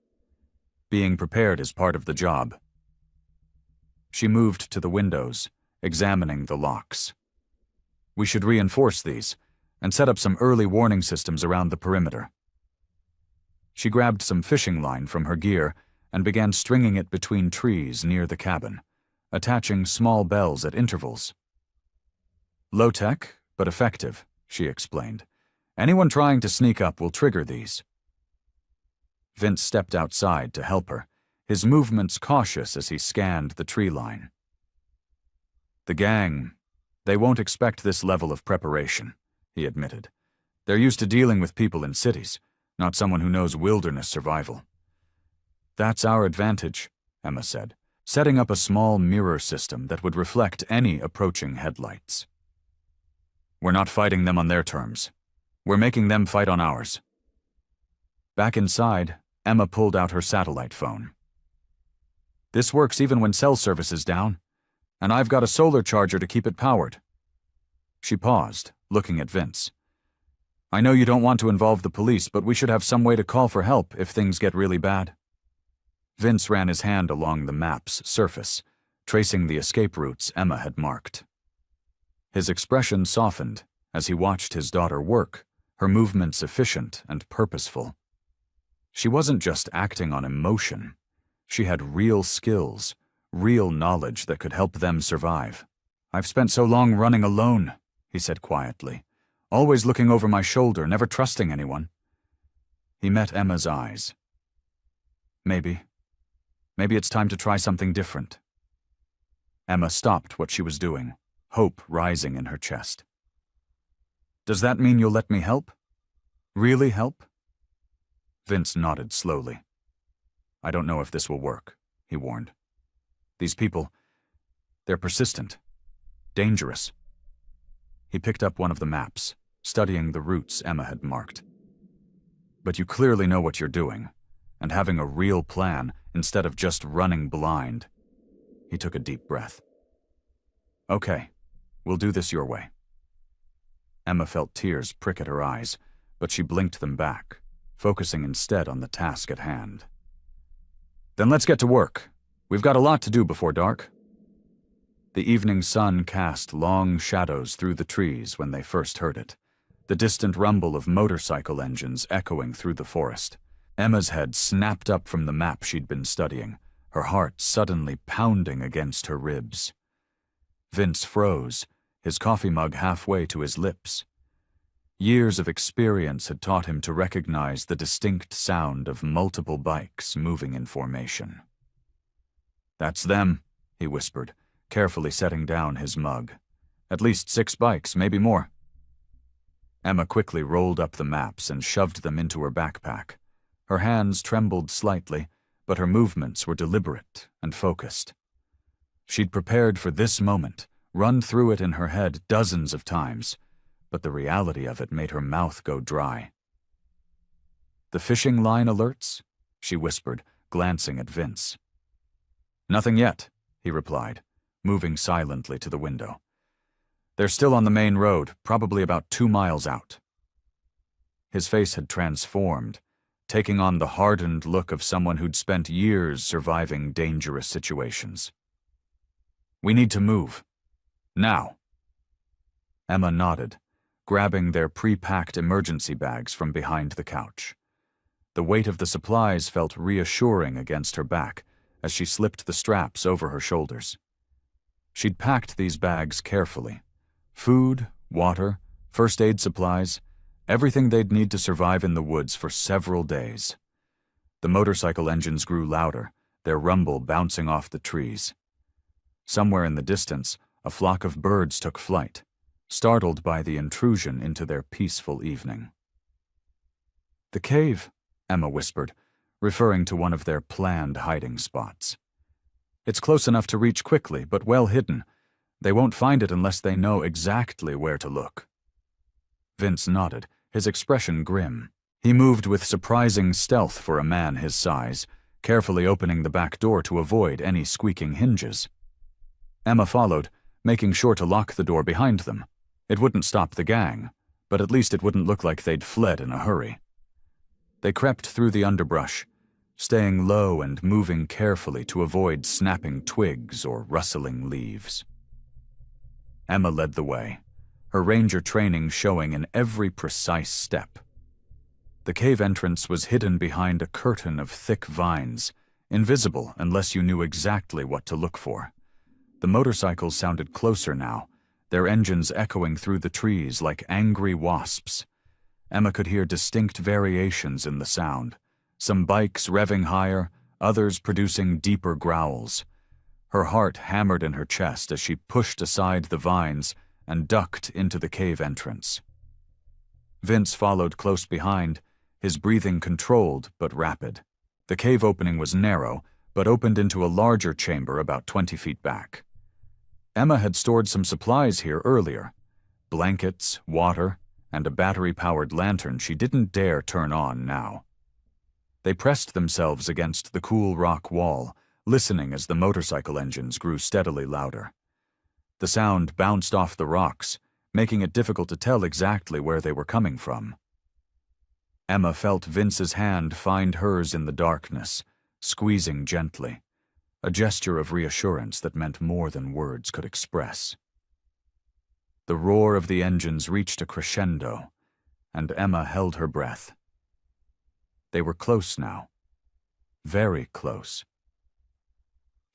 Being prepared is part of the job. She moved to the windows, examining the locks. We should reinforce these and set up some early warning systems around the perimeter. She grabbed some fishing line from her gear and began stringing it between trees near the cabin, attaching small bells at intervals. Low-tech, but effective, she explained. Anyone trying to sneak up will trigger these. Vince stepped outside to help her, his movements cautious as he scanned the tree line. The gang, they won't expect this level of preparation, he admitted. They're used to dealing with people in cities, not someone who knows wilderness survival. That's our advantage, Emma said, setting up a small mirror system that would reflect any approaching headlights. We're not fighting them on their terms. We're making them fight on ours. Back inside, Emma pulled out her satellite phone. This works even when cell service is down, and I've got a solar charger to keep it powered. She paused, looking at Vince. I know you don't want to involve the police, but we should have some way to call for help if things get really bad. Vince ran his hand along the map's surface, tracing the escape routes Emma had marked. His expression softened as he watched his daughter work, her movements efficient and purposeful. She wasn't just acting on emotion. She had real skills, real knowledge that could help them survive. I've spent so long running alone, he said quietly, always looking over my shoulder, never trusting anyone. He met Emma's eyes. Maybe it's time to try something different. Emma stopped what she was doing, hope rising in her chest. Does that mean you'll let me help? Really help? Vince nodded slowly. I don't know if this will work, he warned. These people, they're persistent, dangerous. He picked up one of the maps, studying the routes Emma had marked. But you clearly know what you're doing, and having a real plan instead of just running blind. He took a deep breath. Okay, we'll do this your way. Emma felt tears prick at her eyes, but she blinked them back, focusing instead on the task at hand. Then let's get to work. We've got a lot to do before dark. The evening sun cast long shadows through the trees when they first heard it, the distant rumble of motorcycle engines echoing through the forest. Emma's head snapped up from the map she'd been studying, her heart suddenly pounding against her ribs. Vince froze, his coffee mug halfway to his lips. Years of experience had taught him to recognize the distinct sound of multiple bikes moving in formation. That's them, he whispered, carefully setting down his mug. At least 6 bikes, maybe more. Emma quickly rolled up the maps and shoved them into her backpack. Her hands trembled slightly, but her movements were deliberate and focused. She'd prepared for this moment, run through it in her head dozens of times, but the reality of it made her mouth go dry. The fishing line alerts? She whispered, glancing at Vince. Nothing yet, he replied, moving silently to the window. They're still on the main road, probably about 2 miles out. His face had transformed, taking on the hardened look of someone who'd spent years surviving dangerous situations. We need to move. Now. Emma nodded, grabbing their pre-packed emergency bags from behind the couch. The weight of the supplies felt reassuring against her back as she slipped the straps over her shoulders. She'd packed these bags carefully. Food, water, first aid supplies, everything they'd need to survive in the woods for several days. The motorcycle engines grew louder, their rumble bouncing off the trees. Somewhere in the distance, a flock of birds took flight, startled by the intrusion into their peaceful evening. "The cave," Emma whispered, referring to one of their planned hiding spots. "It's close enough to reach quickly, but well hidden. They won't find it unless they know exactly where to look." Vince nodded, his expression grim. He moved with surprising stealth for a man his size, carefully opening the back door to avoid any squeaking hinges. Emma followed, making sure to lock the door behind them. It wouldn't stop the gang, but at least it wouldn't look like they'd fled in a hurry. They crept through the underbrush, staying low and moving carefully to avoid snapping twigs or rustling leaves. Emma led the way, her ranger training showing in every precise step. The cave entrance was hidden behind a curtain of thick vines, invisible unless you knew exactly what to look for. The motorcycles sounded closer now, their engines echoing through the trees like angry wasps. Emma could hear distinct variations in the sound, some bikes revving higher, others producing deeper growls. Her heart hammered in her chest as she pushed aside the vines and ducked into the cave entrance. Vince followed close behind, his breathing controlled but rapid. The cave opening was narrow, but opened into a larger chamber about 20 feet back. Emma had stored some supplies here earlier: blankets, water, and a battery-powered lantern she didn't dare turn on now. They pressed themselves against the cool rock wall, listening as the motorcycle engines grew steadily louder. The sound bounced off the rocks, making it difficult to tell exactly where they were coming from. Emma felt Vince's hand find hers in the darkness, squeezing gently, a gesture of reassurance that meant more than words could express. The roar of the engines reached a crescendo, and Emma held her breath. They were close now, very close.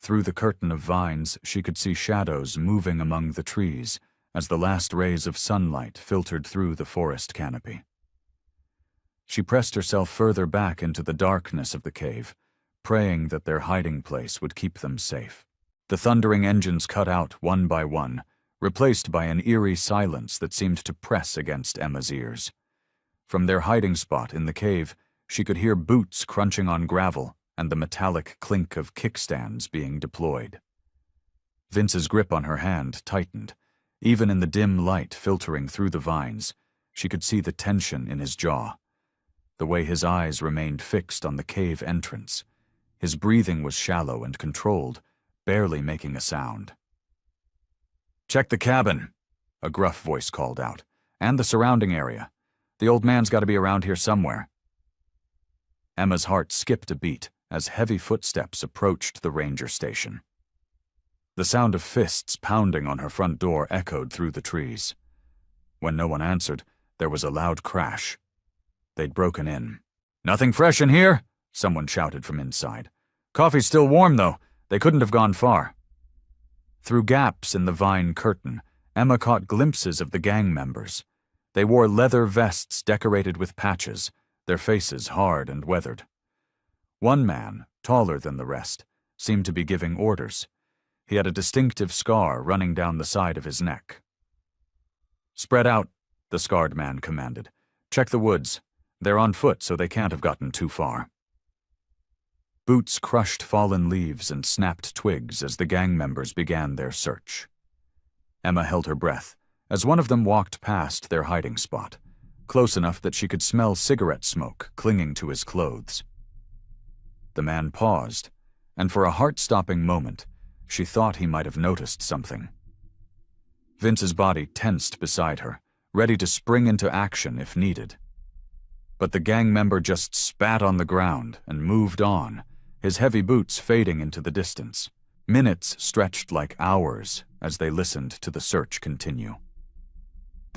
Through the curtain of vines, she could see shadows moving among the trees as the last rays of sunlight filtered through the forest canopy. She pressed herself further back into the darkness of the cave, praying that their hiding place would keep them safe. The thundering engines cut out one by one, replaced by an eerie silence that seemed to press against Emma's ears. From their hiding spot in the cave, she could hear boots crunching on gravel and the metallic clink of kickstands being deployed. Vince's grip on her hand tightened. Even in the dim light filtering through the vines, she could see the tension in his jaw, the way his eyes remained fixed on the cave entrance. His breathing was shallow and controlled, barely making a sound. "Check the cabin," a gruff voice called out, "and the surrounding area. The old man's got to be around here somewhere." Emma's heart skipped a beat as heavy footsteps approached the ranger station. The sound of fists pounding on her front door echoed through the trees. When no one answered, there was a loud crash. They'd broken in. "Nothing fresh in here?" someone shouted from inside. "Coffee's still warm, though. They couldn't have gone far." Through gaps in the vine curtain, Emma caught glimpses of the gang members. They wore leather vests decorated with patches, their faces hard and weathered. One man, taller than the rest, seemed to be giving orders. He had a distinctive scar running down the side of his neck. "Spread out," the scarred man commanded. "Check the woods. They're on foot, so they can't have gotten too far." Boots crushed fallen leaves and snapped twigs as the gang members began their search. Emma held her breath as one of them walked past their hiding spot, close enough that she could smell cigarette smoke clinging to his clothes. The man paused, and for a heart-stopping moment, she thought he might have noticed something. Vince's body tensed beside her, ready to spring into action if needed. But the gang member just spat on the ground and moved on, his heavy boots fading into the distance. Minutes stretched like hours as they listened to the search continue.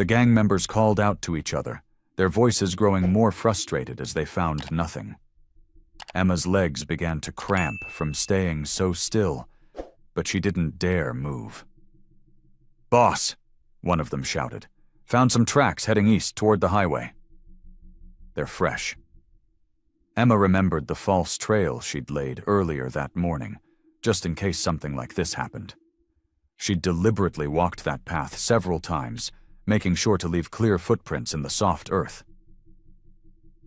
The gang members called out to each other, their voices growing more frustrated as they found nothing. Emma's legs began to cramp from staying so still, but she didn't dare move. "Boss," one of them shouted, "found some tracks heading east toward the highway." They're fresh. Emma remembered the false trail she'd laid earlier that morning, just in case something like this happened. She'd deliberately walked that path several times, making sure to leave clear footprints in the soft earth.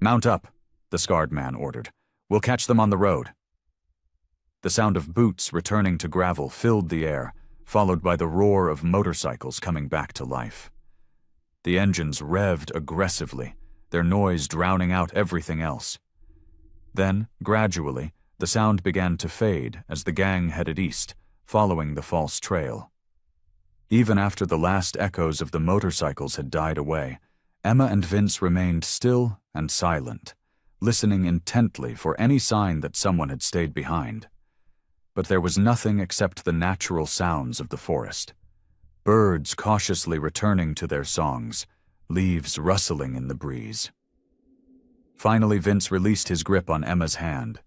"Mount up," the scarred man ordered. "We'll catch them on the road." The sound of boots returning to gravel filled the air, followed by the roar of motorcycles coming back to life. The engines revved aggressively, their noise drowning out everything else. Then, gradually, the sound began to fade as the gang headed east, following the false trail. Even after the last echoes of the motorcycles had died away, Emma and Vince remained still and silent, listening intently for any sign that someone had stayed behind. But there was nothing except the natural sounds of the forest. Birds cautiously returning to their songs, leaves rustling in the breeze. Finally, Vince released his grip on Emma's hand.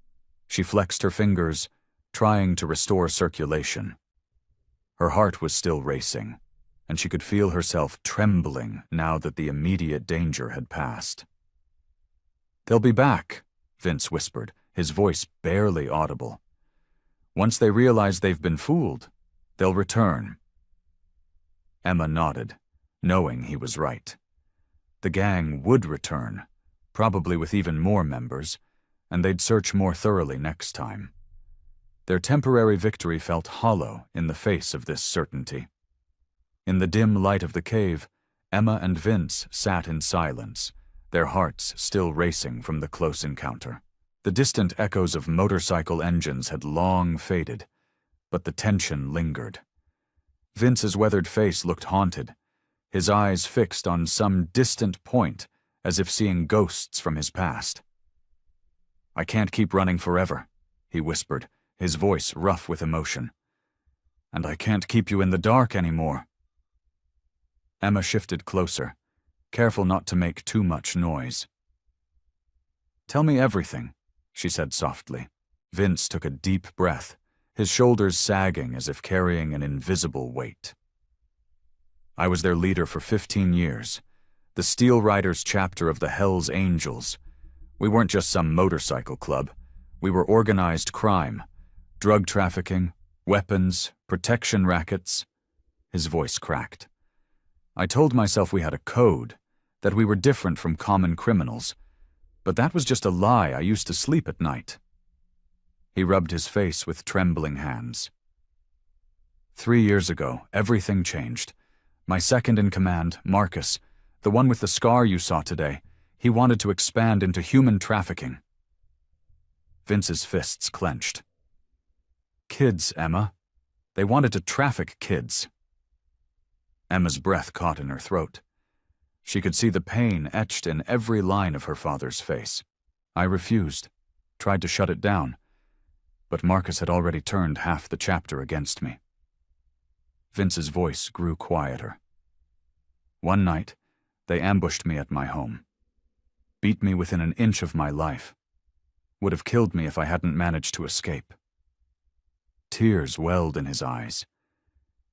She flexed her fingers, trying to restore circulation. Her heart was still racing, and she could feel herself trembling now that the immediate danger had passed. "They'll be back," Vince whispered, his voice barely audible. "Once they realize they've been fooled, they'll return." Emma nodded, knowing he was right. The gang would return, probably with even more members, and they'd search more thoroughly next time. Their temporary victory felt hollow in the face of this certainty. In the dim light of the cave, Emma and Vince sat in silence, their hearts still racing from the close encounter. The distant echoes of motorcycle engines had long faded, but the tension lingered. Vince's weathered face looked haunted, his eyes fixed on some distant point, as if seeing ghosts from his past. "I can't keep running forever," he whispered, his voice rough with emotion. "And I can't keep you in the dark anymore." Emma shifted closer, careful not to make too much noise. "Tell me everything," she said softly. Vince took a deep breath, his shoulders sagging as if carrying an invisible weight. "I was their leader for 15 years, the Steel Riders chapter of the Hells Angels. We weren't just some motorcycle club. We were organized crime, drug trafficking, weapons, protection rackets." His voice cracked. "I told myself we had a code, that we were different from common criminals, but that was just a lie I used to sleep at night." He rubbed his face with trembling hands. 3 years ago, everything changed. My second in command, Marcus, the one with the scar you saw today, he wanted to expand into human trafficking." Vince's fists clenched. "Kids, Emma. They wanted to traffic kids." Emma's breath caught in her throat. She could see the pain etched in every line of her father's face. "I refused, tried to shut it down, but Marcus had already turned half the chapter against me." Vince's voice grew quieter. "One night, they ambushed me at my home. Beat me within an inch of my life. Would have killed me if I hadn't managed to escape." Tears welled in his eyes.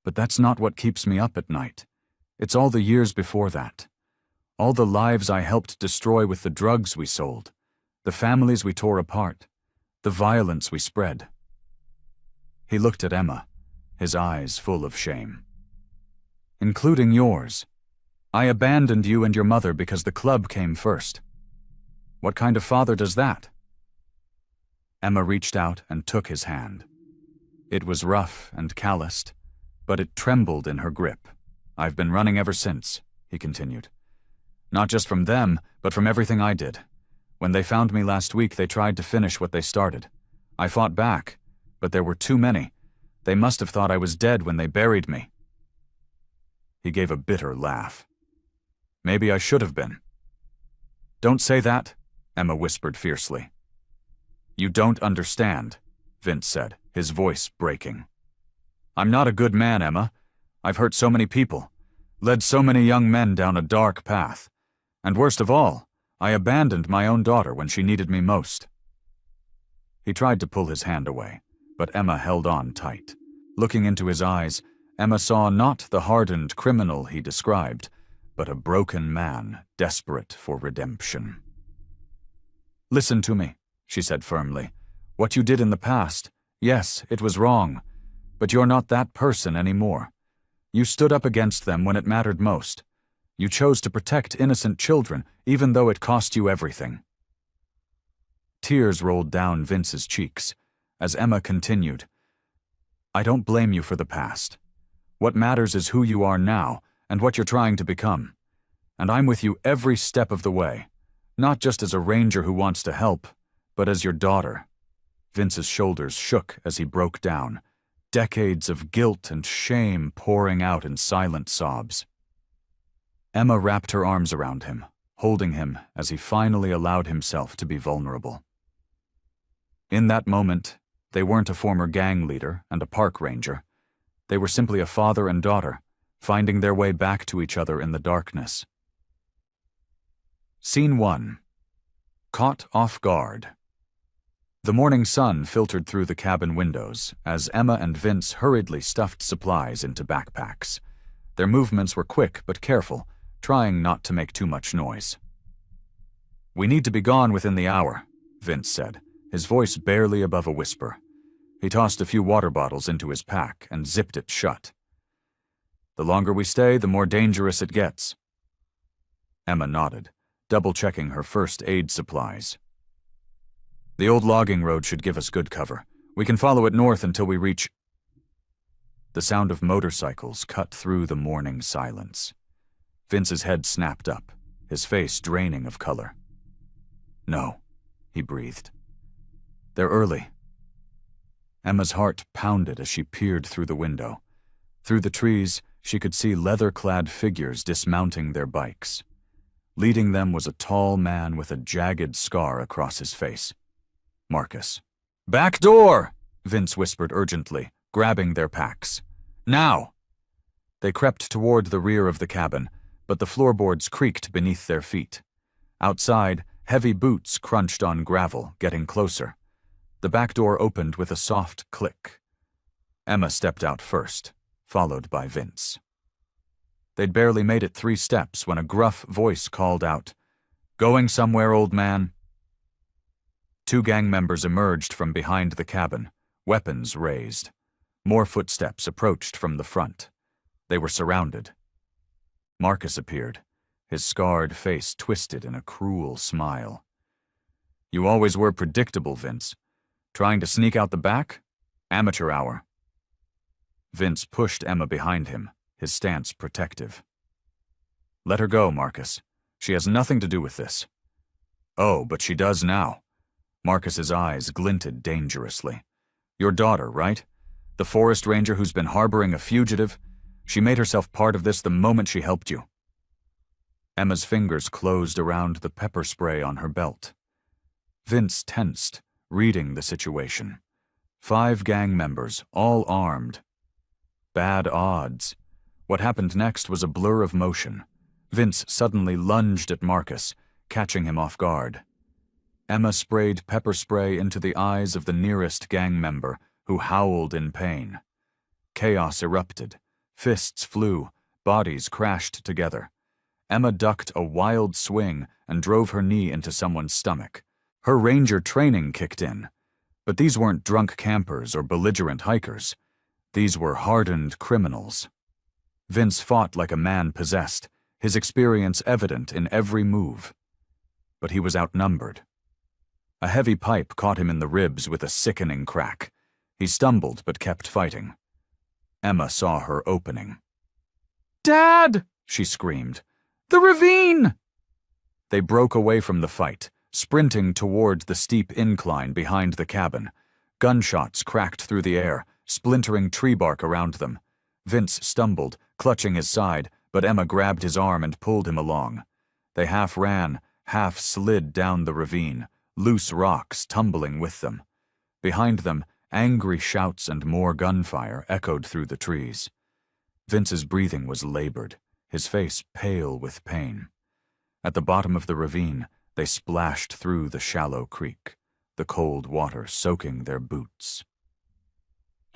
"But that's not what keeps me up at night. It's all the years before that. All the lives I helped destroy with the drugs we sold, the families we tore apart, the violence we spread." He looked at Emma, his eyes full of shame. "Including yours. I abandoned you and your mother because the club came first. What kind of father does that?" Emma reached out and took his hand. It was rough and calloused, but it trembled in her grip. "I've been running ever since," he continued. "Not just from them, but from everything I did. When they found me last week, they tried to finish what they started. I fought back, but there were too many. They must have thought I was dead when they buried me." He gave a bitter laugh. "Maybe I should have been." "Don't say that," Emma whispered fiercely. "You don't understand," Vince said, his voice breaking. "I'm not a good man, Emma. I've hurt so many people. led so many young men down a dark path. And worst of all, I abandoned my own daughter when she needed me most." He tried to pull his hand away, but Emma held on tight. Looking into his eyes, Emma saw not the hardened criminal he described, but a broken man desperate for redemption. "Listen to me," she said firmly. "What you did in the past, yes, it was wrong, but you're not that person anymore. You stood up against them when it mattered most. You chose to protect innocent children, even though it cost you everything." Tears rolled down Vince's cheeks as Emma continued, "I don't blame you for the past. What matters is who you are now and what you're trying to become. And I'm with you every step of the way, not just as a ranger who wants to help, but as your daughter." Vince's shoulders shook as he broke down, decades of guilt and shame pouring out in silent sobs. Emma wrapped her arms around him, holding him as he finally allowed himself to be vulnerable. In that moment, they weren't a former gang leader and a park ranger. They were simply a father and daughter, finding their way back to each other in the darkness. Scene 1. Caught off guard. The morning sun filtered through the cabin windows as Emma and Vince hurriedly stuffed supplies into backpacks. Their movements were quick but careful, trying not to make too much noise. "We need to be gone within the hour," Vince said, his voice barely above a whisper. He tossed a few water bottles into his pack and zipped it shut. "The longer we stay, the more dangerous it gets." Emma nodded, double-checking her first aid supplies. "The old logging road should give us good cover. We can follow it north until we reach—" The sound of motorcycles cut through the morning silence. Vince's head snapped up, his face draining of color. "No," he breathed. "They're early." Emma's heart pounded as she peered through the window. Through the trees, she could see leather-clad figures dismounting their bikes. Leading them was a tall man with a jagged scar across his face. Marcus. "Back door!" Vince whispered urgently, grabbing their packs. "Now!" They crept toward the rear of the cabin, but the floorboards creaked beneath their feet. Outside, heavy boots crunched on gravel, getting closer. The back door opened with a soft click. Emma stepped out first, followed by Vince. They'd barely made it 3 steps when a gruff voice called out, "Going somewhere, old man?" 2 gang members emerged from behind the cabin, weapons raised. More footsteps approached from the front. They were surrounded. Marcus appeared, his scarred face twisted in a cruel smile. "You always were predictable, Vince. Trying to sneak out the back? Amateur hour." Vince pushed Emma behind him, his stance protective. "Let her go, Marcus. She has nothing to do with this." "Oh, but she does now." Marcus's eyes glinted dangerously. "Your daughter, right? The forest ranger who's been harboring a fugitive? She made herself part of this the moment she helped you." Emma's fingers closed around the pepper spray on her belt. Vince tensed, reading the situation. 5 gang members, all armed. Bad odds. What happened next was a blur of motion. Vince suddenly lunged at Marcus, catching him off guard. Emma sprayed pepper spray into the eyes of the nearest gang member, who howled in pain. Chaos erupted. Fists flew, bodies crashed together. Emma ducked a wild swing and drove her knee into someone's stomach. Her ranger training kicked in. But these weren't drunk campers or belligerent hikers. These were hardened criminals. Vince fought like a man possessed, his experience evident in every move. But he was outnumbered. A heavy pipe caught him in the ribs with a sickening crack. He stumbled but kept fighting. Emma saw her opening. "Dad!" she screamed. "The ravine!" They broke away from the fight, sprinting toward the steep incline behind the cabin. Gunshots cracked through the air, splintering tree bark around them. Vince stumbled, clutching his side, but Emma grabbed his arm and pulled him along. They half ran, half slid down the ravine, loose rocks tumbling with them. Behind them, angry shouts and more gunfire echoed through the trees. Vince's breathing was labored, his face pale with pain. At the bottom of the ravine, they splashed through the shallow creek, the cold water soaking their boots.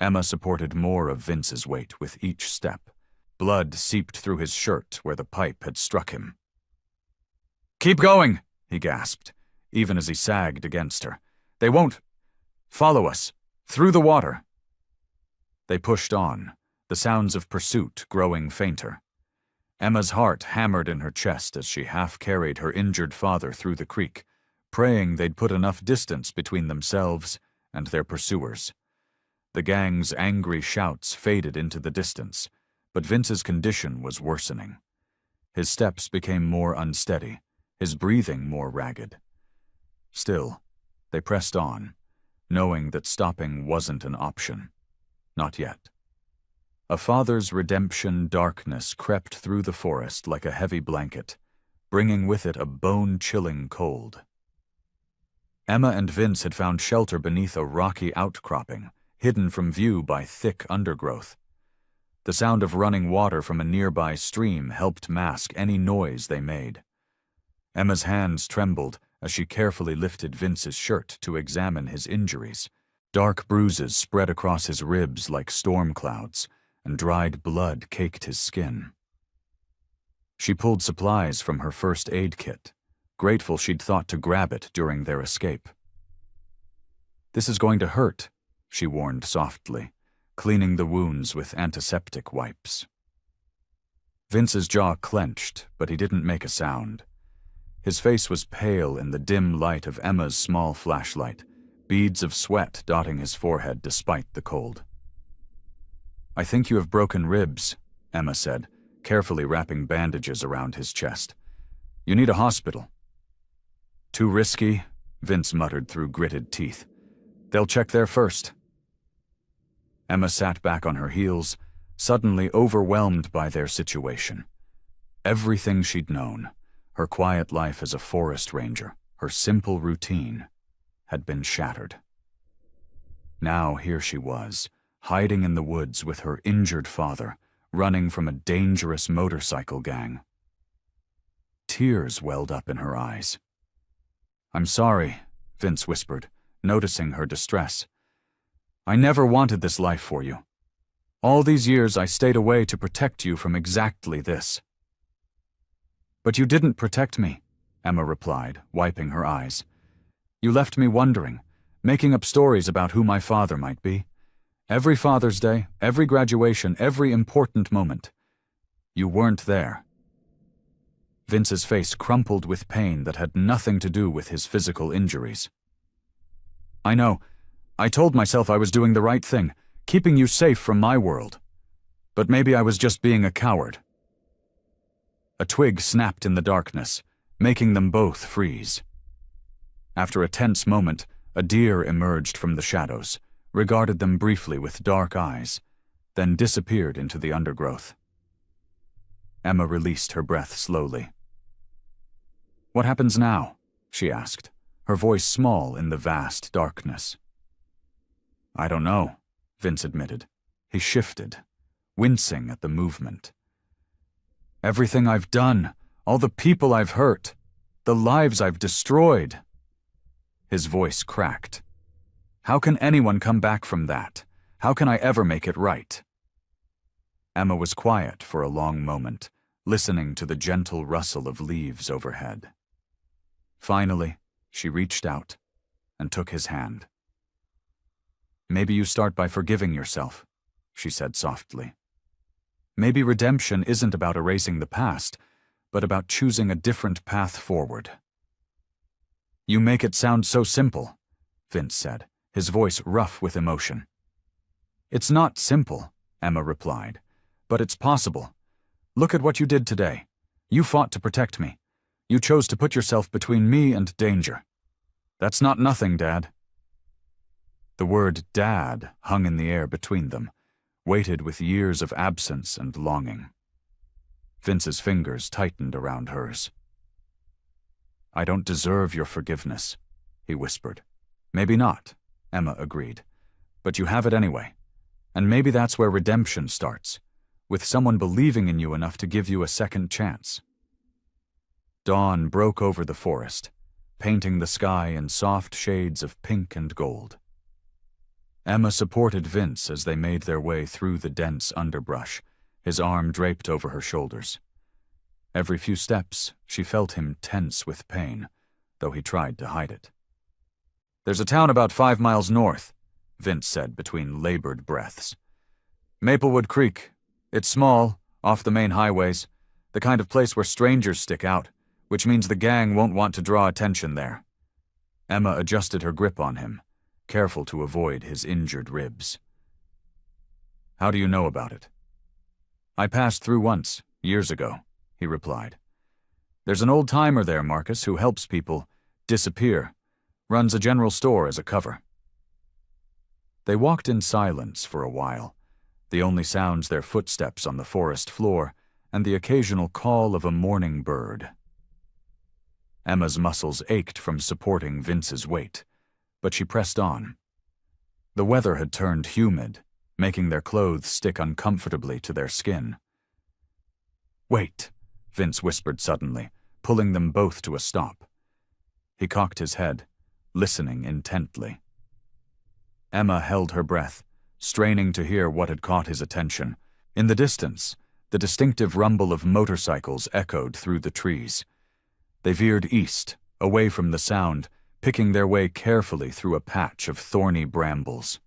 Emma supported more of Vince's weight with each step. Blood seeped through his shirt where the pipe had struck him. "Keep going," he gasped, even as he sagged against her. "They won't. Follow us. Through the water." They pushed on, the sounds of pursuit growing fainter. Emma's heart hammered in her chest as she half-carried her injured father through the creek, praying they'd put enough distance between themselves and their pursuers. The gang's angry shouts faded into the distance, but Vince's condition was worsening. His steps became more unsteady, his breathing more ragged. Still, they pressed on, knowing that stopping wasn't an option. Not yet. A father's redemption darkness crept through the forest like a heavy blanket, bringing with it a bone-chilling cold. Emma and Vince had found shelter beneath a rocky outcropping, hidden from view by thick undergrowth. The sound of running water from a nearby stream helped mask any noise they made. Emma's hands trembled as she carefully lifted Vince's shirt to examine his injuries. Dark bruises spread across his ribs like storm clouds, and dried blood caked his skin. She pulled supplies from her first aid kit, grateful she'd thought to grab it during their escape. "This is going to hurt," she warned softly, cleaning the wounds with antiseptic wipes. Vince's jaw clenched, but he didn't make a sound. His face was pale in the dim light of Emma's small flashlight, beads of sweat dotting his forehead despite the cold. "I think you have broken ribs," Emma said, carefully wrapping bandages around his chest. "You need a hospital." "Too risky," Vince muttered through gritted teeth. "They'll check there first." Emma sat back on her heels, suddenly overwhelmed by their situation. Everything she'd known, her quiet life as a forest ranger, her simple routine, had been shattered. Now here she was, hiding in the woods with her injured father, running from a dangerous motorcycle gang. Tears welled up in her eyes. "I'm sorry," Vince whispered, noticing her distress. "I never wanted this life for you. All these years I stayed away to protect you from exactly this." "But you didn't protect me," Emma replied, wiping her eyes. "You left me wondering, making up stories about who my father might be. Every Father's Day, every graduation, every important moment. You weren't there." Vince's face crumpled with pain that had nothing to do with his physical injuries. "I know. I told myself I was doing the right thing, keeping you safe from my world. But maybe I was just being a coward." A twig snapped in the darkness, making them both freeze. After a tense moment, a deer emerged from the shadows, regarded them briefly with dark eyes, then disappeared into the undergrowth. Emma released her breath slowly. "What happens now?" she asked, her voice small in the vast darkness. "I don't know," Vince admitted. He shifted, wincing at the movement. "Everything I've done, all the people I've hurt, the lives I've destroyed." His voice cracked. "How can anyone come back from that? How can I ever make it right?" Emma was quiet for a long moment, listening to the gentle rustle of leaves overhead. Finally, she reached out and took his hand. "Maybe you start by forgiving yourself," she said softly. "Maybe redemption isn't about erasing the past, but about choosing a different path forward." "You make it sound so simple," Vince said, his voice rough with emotion. "It's not simple," Emma replied, "but it's possible. Look at what you did today. You fought to protect me. You chose to put yourself between me and danger. That's not nothing, Dad." The word Dad hung in the air between them, weighted with years of absence and longing. Vince's fingers tightened around hers. "I don't deserve your forgiveness," he whispered. "Maybe not," Emma agreed. "But you have it anyway. And maybe that's where redemption starts. with someone believing in you enough to give you a second chance. Dawn broke over the forest, painting the sky in soft shades of pink and gold. Emma supported Vince as they made their way through the dense underbrush, his arm draped over her shoulders. Every few steps, she felt him tense with pain, though he tried to hide it. "There's a town about 5 miles north," Vince said between labored breaths. "Maplewood Creek. It's small, off the main highways, the kind of place where strangers stick out, which means the gang won't want to draw attention there." Emma adjusted her grip on him, careful to avoid his injured ribs. "How do you know about it?" "I passed through once, years ago," he replied. "There's an old-timer there, Marcus, who helps people disappear, runs a general store as a cover." They walked in silence for a while, the only sounds their footsteps on the forest floor and the occasional call of a morning bird. Emma's muscles ached from supporting Vince's weight, but she pressed on. The weather had turned humid, making their clothes stick uncomfortably to their skin. "Wait," Vince whispered suddenly, pulling them both to a stop. He cocked his head, listening intently. Emma held her breath, straining to hear what had caught his attention. In the distance, the distinctive rumble of motorcycles echoed through the trees. They veered east, away from the sound, picking their way carefully through a patch of thorny brambles.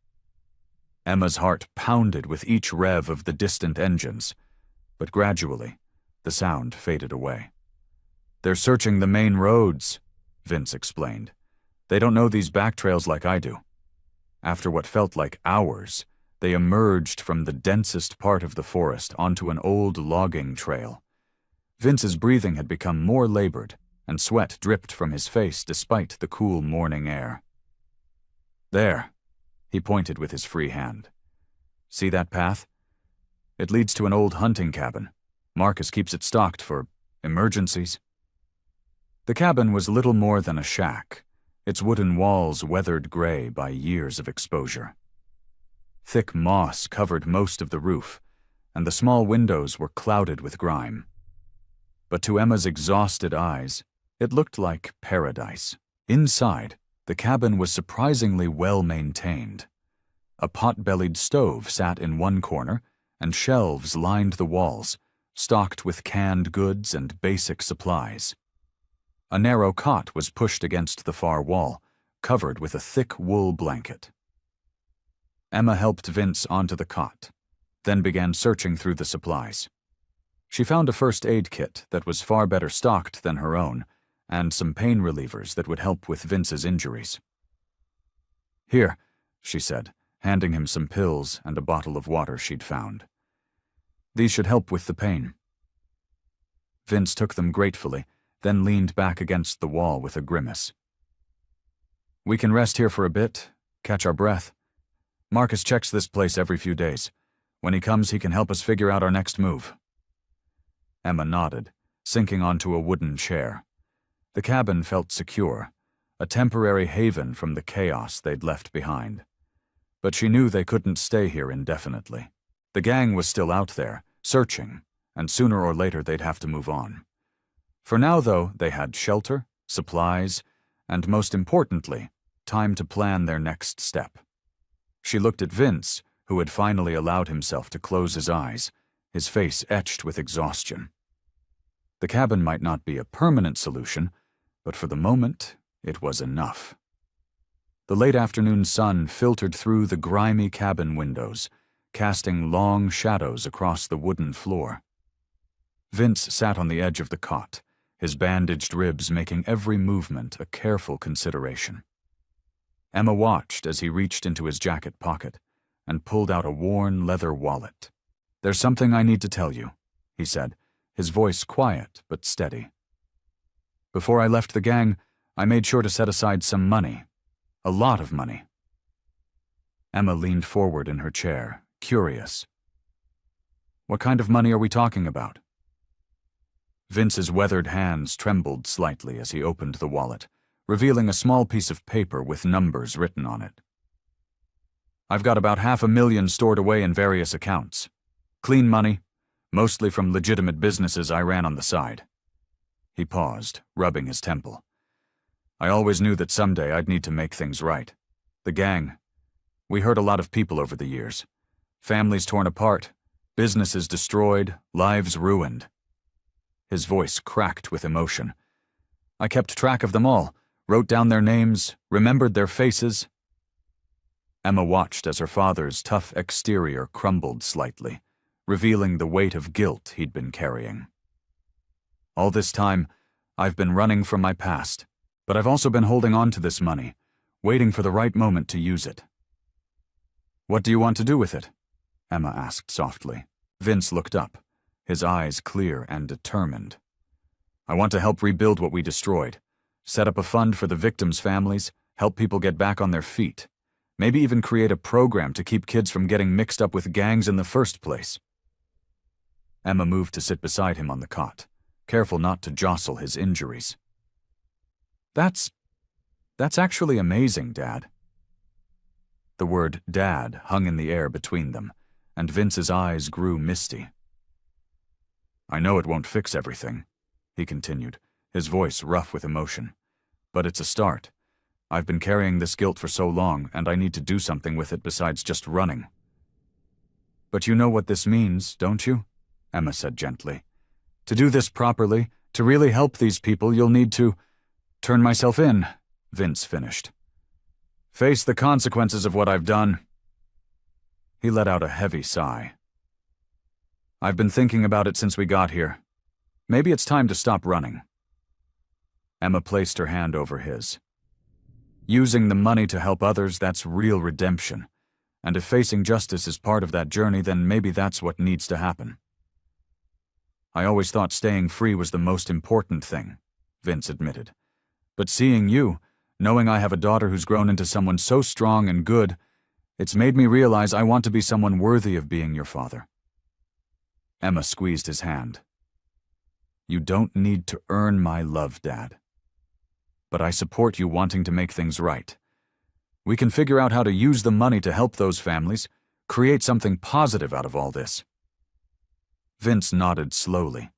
Emma's heart pounded with each rev of the distant engines, but gradually, the sound faded away. "They're searching the main roads," Vince explained. "They don't know these back trails like I do." After what felt like hours, they emerged from the densest part of the forest onto an old logging trail. Vince's breathing had become more labored, and sweat dripped from his face despite the cool morning air. "There," he pointed with his free hand. "See that path? It leads to an old hunting cabin. Marcus keeps it stocked for emergencies." The cabin was little more than a shack, its wooden walls weathered gray by years of exposure. Thick moss covered most of the roof, and the small windows were clouded with grime. But to Emma's exhausted eyes, it looked like paradise. Inside, the cabin was surprisingly well maintained. A pot-bellied stove sat in one corner, and shelves lined the walls, stocked with canned goods and basic supplies. A narrow cot was pushed against the far wall, covered with a thick wool blanket. Emma helped Vince onto the cot, then began searching through the supplies. She found a first aid kit that was far better stocked than her own, and some pain relievers that would help with Vince's injuries. "Here," she said, handing him some pills and a bottle of water she'd found. "These should help with the pain." Vince took them gratefully, then leaned back against the wall with a grimace. "We can rest here for a bit, catch our breath. Marcus checks this place every few days. When he comes, he can help us figure out our next move." Emma nodded, sinking onto a wooden chair. The cabin felt secure, a temporary haven from the chaos they'd left behind. But she knew they couldn't stay here indefinitely. The gang was still out there, searching, and sooner or later they'd have to move on. For now, though, they had shelter, supplies, and most importantly, time to plan their next step. She looked at Vince, who had finally allowed himself to close his eyes, his face etched with exhaustion. The cabin might not be a permanent solution, but for the moment, it was enough. The late afternoon sun filtered through the grimy cabin windows, casting long shadows across the wooden floor. Vince sat on the edge of the cot, his bandaged ribs making every movement a careful consideration. Emma watched as he reached into his jacket pocket and pulled out a worn leather wallet. "There's something I need to tell you," he said, his voice quiet but steady. "Before I left the gang, I made sure to set aside some money. A lot of money." Emma leaned forward in her chair, curious. "What kind of money are we talking about?" Vince's weathered hands trembled slightly as he opened the wallet, revealing a small piece of paper with numbers written on it. "I've got about $500,000 stored away in various accounts. Clean money, mostly from legitimate businesses I ran on the side. He paused, rubbing his temple. I always knew that someday I'd need to make things right. The gang. We hurt a lot of people over the years. Families torn apart, businesses destroyed, lives ruined. His voice cracked with emotion. I kept track of them all, wrote down their names, remembered their faces. Emma watched as her father's tough exterior crumbled slightly, revealing the weight of guilt he'd been carrying. All this time, I've been running from my past, but I've also been holding on to this money, waiting for the right moment to use it. What do you want to do with it? Emma asked softly. Vince looked up, his eyes clear and determined. I want to help rebuild what we destroyed, set up a fund for the victims' families, help people get back on their feet, maybe even create a program to keep kids from getting mixed up with gangs in the first place. Emma moved to sit beside him on the cot, careful not to jostle his injuries. That's actually amazing, Dad. The word Dad hung in the air between them, and Vince's eyes grew misty. I know it won't fix everything, he continued, his voice rough with emotion. But it's a start. I've been carrying this guilt for so long, and I need to do something with it besides just running. But you know what this means, don't you? Emma said gently. To do this properly, to really help these people, you'll need to turn myself in, Vince finished. Face the consequences of what I've done. He let out a heavy sigh. I've been thinking about it since we got here. Maybe it's time to stop running. Emma placed her hand over his. Using the money to help others, that's real redemption. And if facing justice is part of that journey, then maybe that's what needs to happen. I always thought staying free was the most important thing, Vince admitted. But seeing you, knowing I have a daughter who's grown into someone so strong and good, it's made me realize I want to be someone worthy of being your father. Emma squeezed his hand. You don't need to earn my love, Dad. But I support you wanting to make things right. We can figure out how to use the money to help those families, create something positive out of all this. Vince nodded slowly,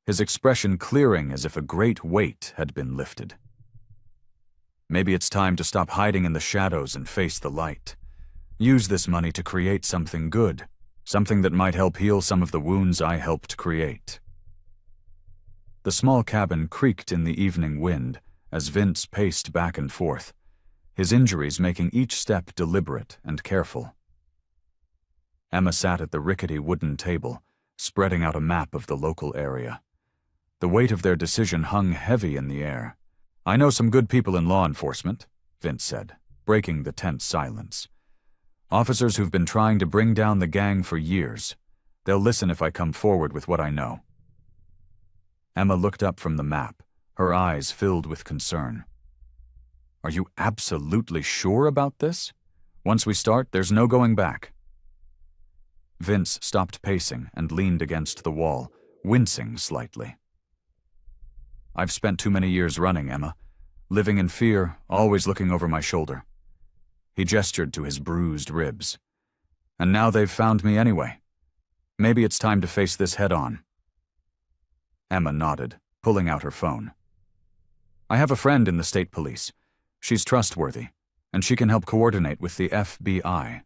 his expression clearing as if a great weight had been lifted. Maybe it's time to stop hiding in the shadows and face the light. Use this money to create something good, something that might help heal some of the wounds I helped create. The small cabin creaked in the evening wind as Vince paced back and forth, his injuries making each step deliberate and careful. Emma sat at the rickety wooden table, spreading out a map of the local area. The weight of their decision hung heavy in the air. I know some good people in law enforcement, Vince said, breaking the tense silence. Officers who've been trying to bring down the gang for years. They'll listen if I come forward with what I know. Emma looked up from the map, her eyes filled with concern. Are you absolutely sure about this? Once we start, there's no going back. Vince stopped pacing and leaned against the wall, wincing slightly. I've spent too many years running, Emma, living in fear, always looking over my shoulder. He gestured to his bruised ribs. And now they've found me anyway. Maybe it's time to face this head on. Emma nodded, pulling out her phone. I have a friend in the state police. She's trustworthy, and she can help coordinate with the FBI.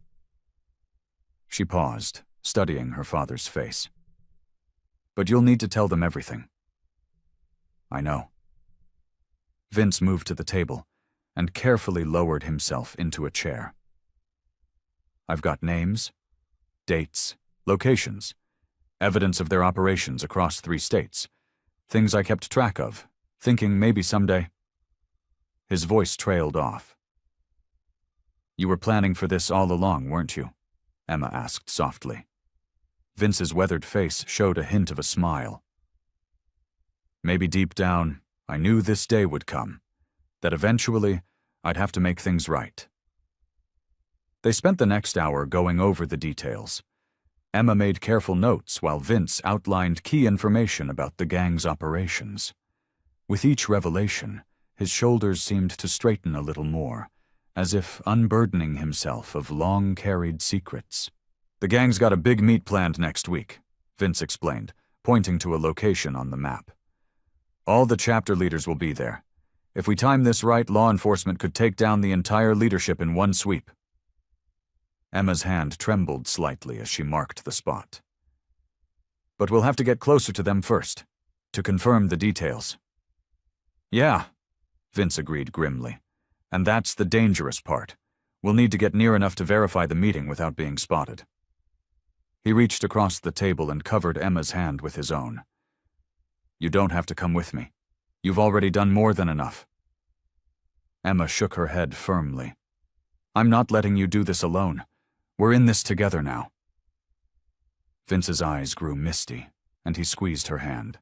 She paused, studying her father's face. But you'll need to tell them everything. I know. Vince moved to the table and carefully lowered himself into a chair. I've got names, dates, locations, evidence of their operations across 3 states, things I kept track of, thinking maybe someday. His voice trailed off. You were planning for this all along, weren't you? Emma asked softly. Vince's weathered face showed a hint of a smile. Maybe deep down, I knew this day would come, that eventually I'd have to make things right. They spent the next hour going over the details. Emma made careful notes while Vince outlined key information about the gang's operations. With each revelation, his shoulders seemed to straighten a little more, as if unburdening himself of long-carried secrets. The gang's got a big meet planned next week, Vince explained, pointing to a location on the map. All the chapter leaders will be there. If we time this right, law enforcement could take down the entire leadership in one sweep. Emma's hand trembled slightly as she marked the spot. But we'll have to get closer to them first, to confirm the details. Yeah, Vince agreed grimly. And that's the dangerous part. We'll need to get near enough to verify the meeting without being spotted. He reached across the table and covered Emma's hand with his own. You don't have to come with me. You've already done more than enough. Emma shook her head firmly. I'm not letting you do this alone. We're in this together now. Vince's eyes grew misty, and he squeezed her hand.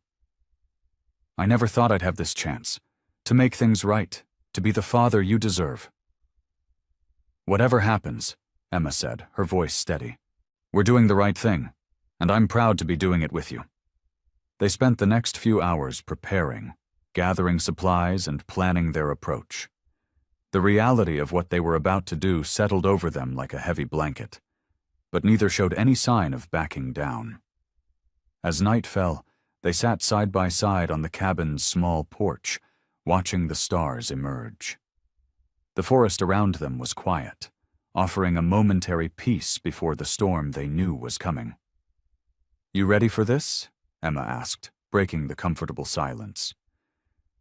I never thought I'd have this chance. To make things right, to be the father you deserve. Whatever happens, Emma said, her voice steady, we're doing the right thing, and I'm proud to be doing it with you. They spent the next few hours preparing, gathering supplies and planning their approach. The reality of what they were about to do settled over them like a heavy blanket, but neither showed any sign of backing down. As night fell, they sat side by side on the cabin's small porch, watching the stars emerge. The forest around them was quiet, offering a momentary peace before the storm they knew was coming. You ready for this? Emma asked, breaking the comfortable silence.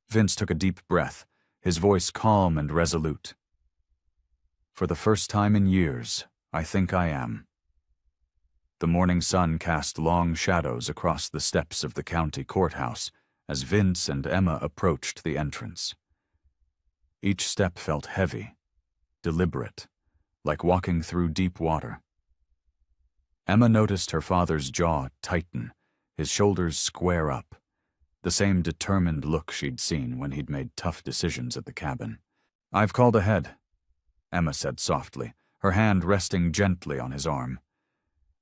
Vince took a deep breath, his voice calm and resolute. For the first time in years, I think I am. The morning sun cast long shadows across the steps of the county courthouse as Vince and Emma approached the entrance. Each step felt heavy, deliberate, like walking through deep water. Emma noticed her father's jaw tighten, his shoulders square up, the same determined look she'd seen when he'd made tough decisions at the cabin. I've called ahead, Emma said softly, her hand resting gently on his arm.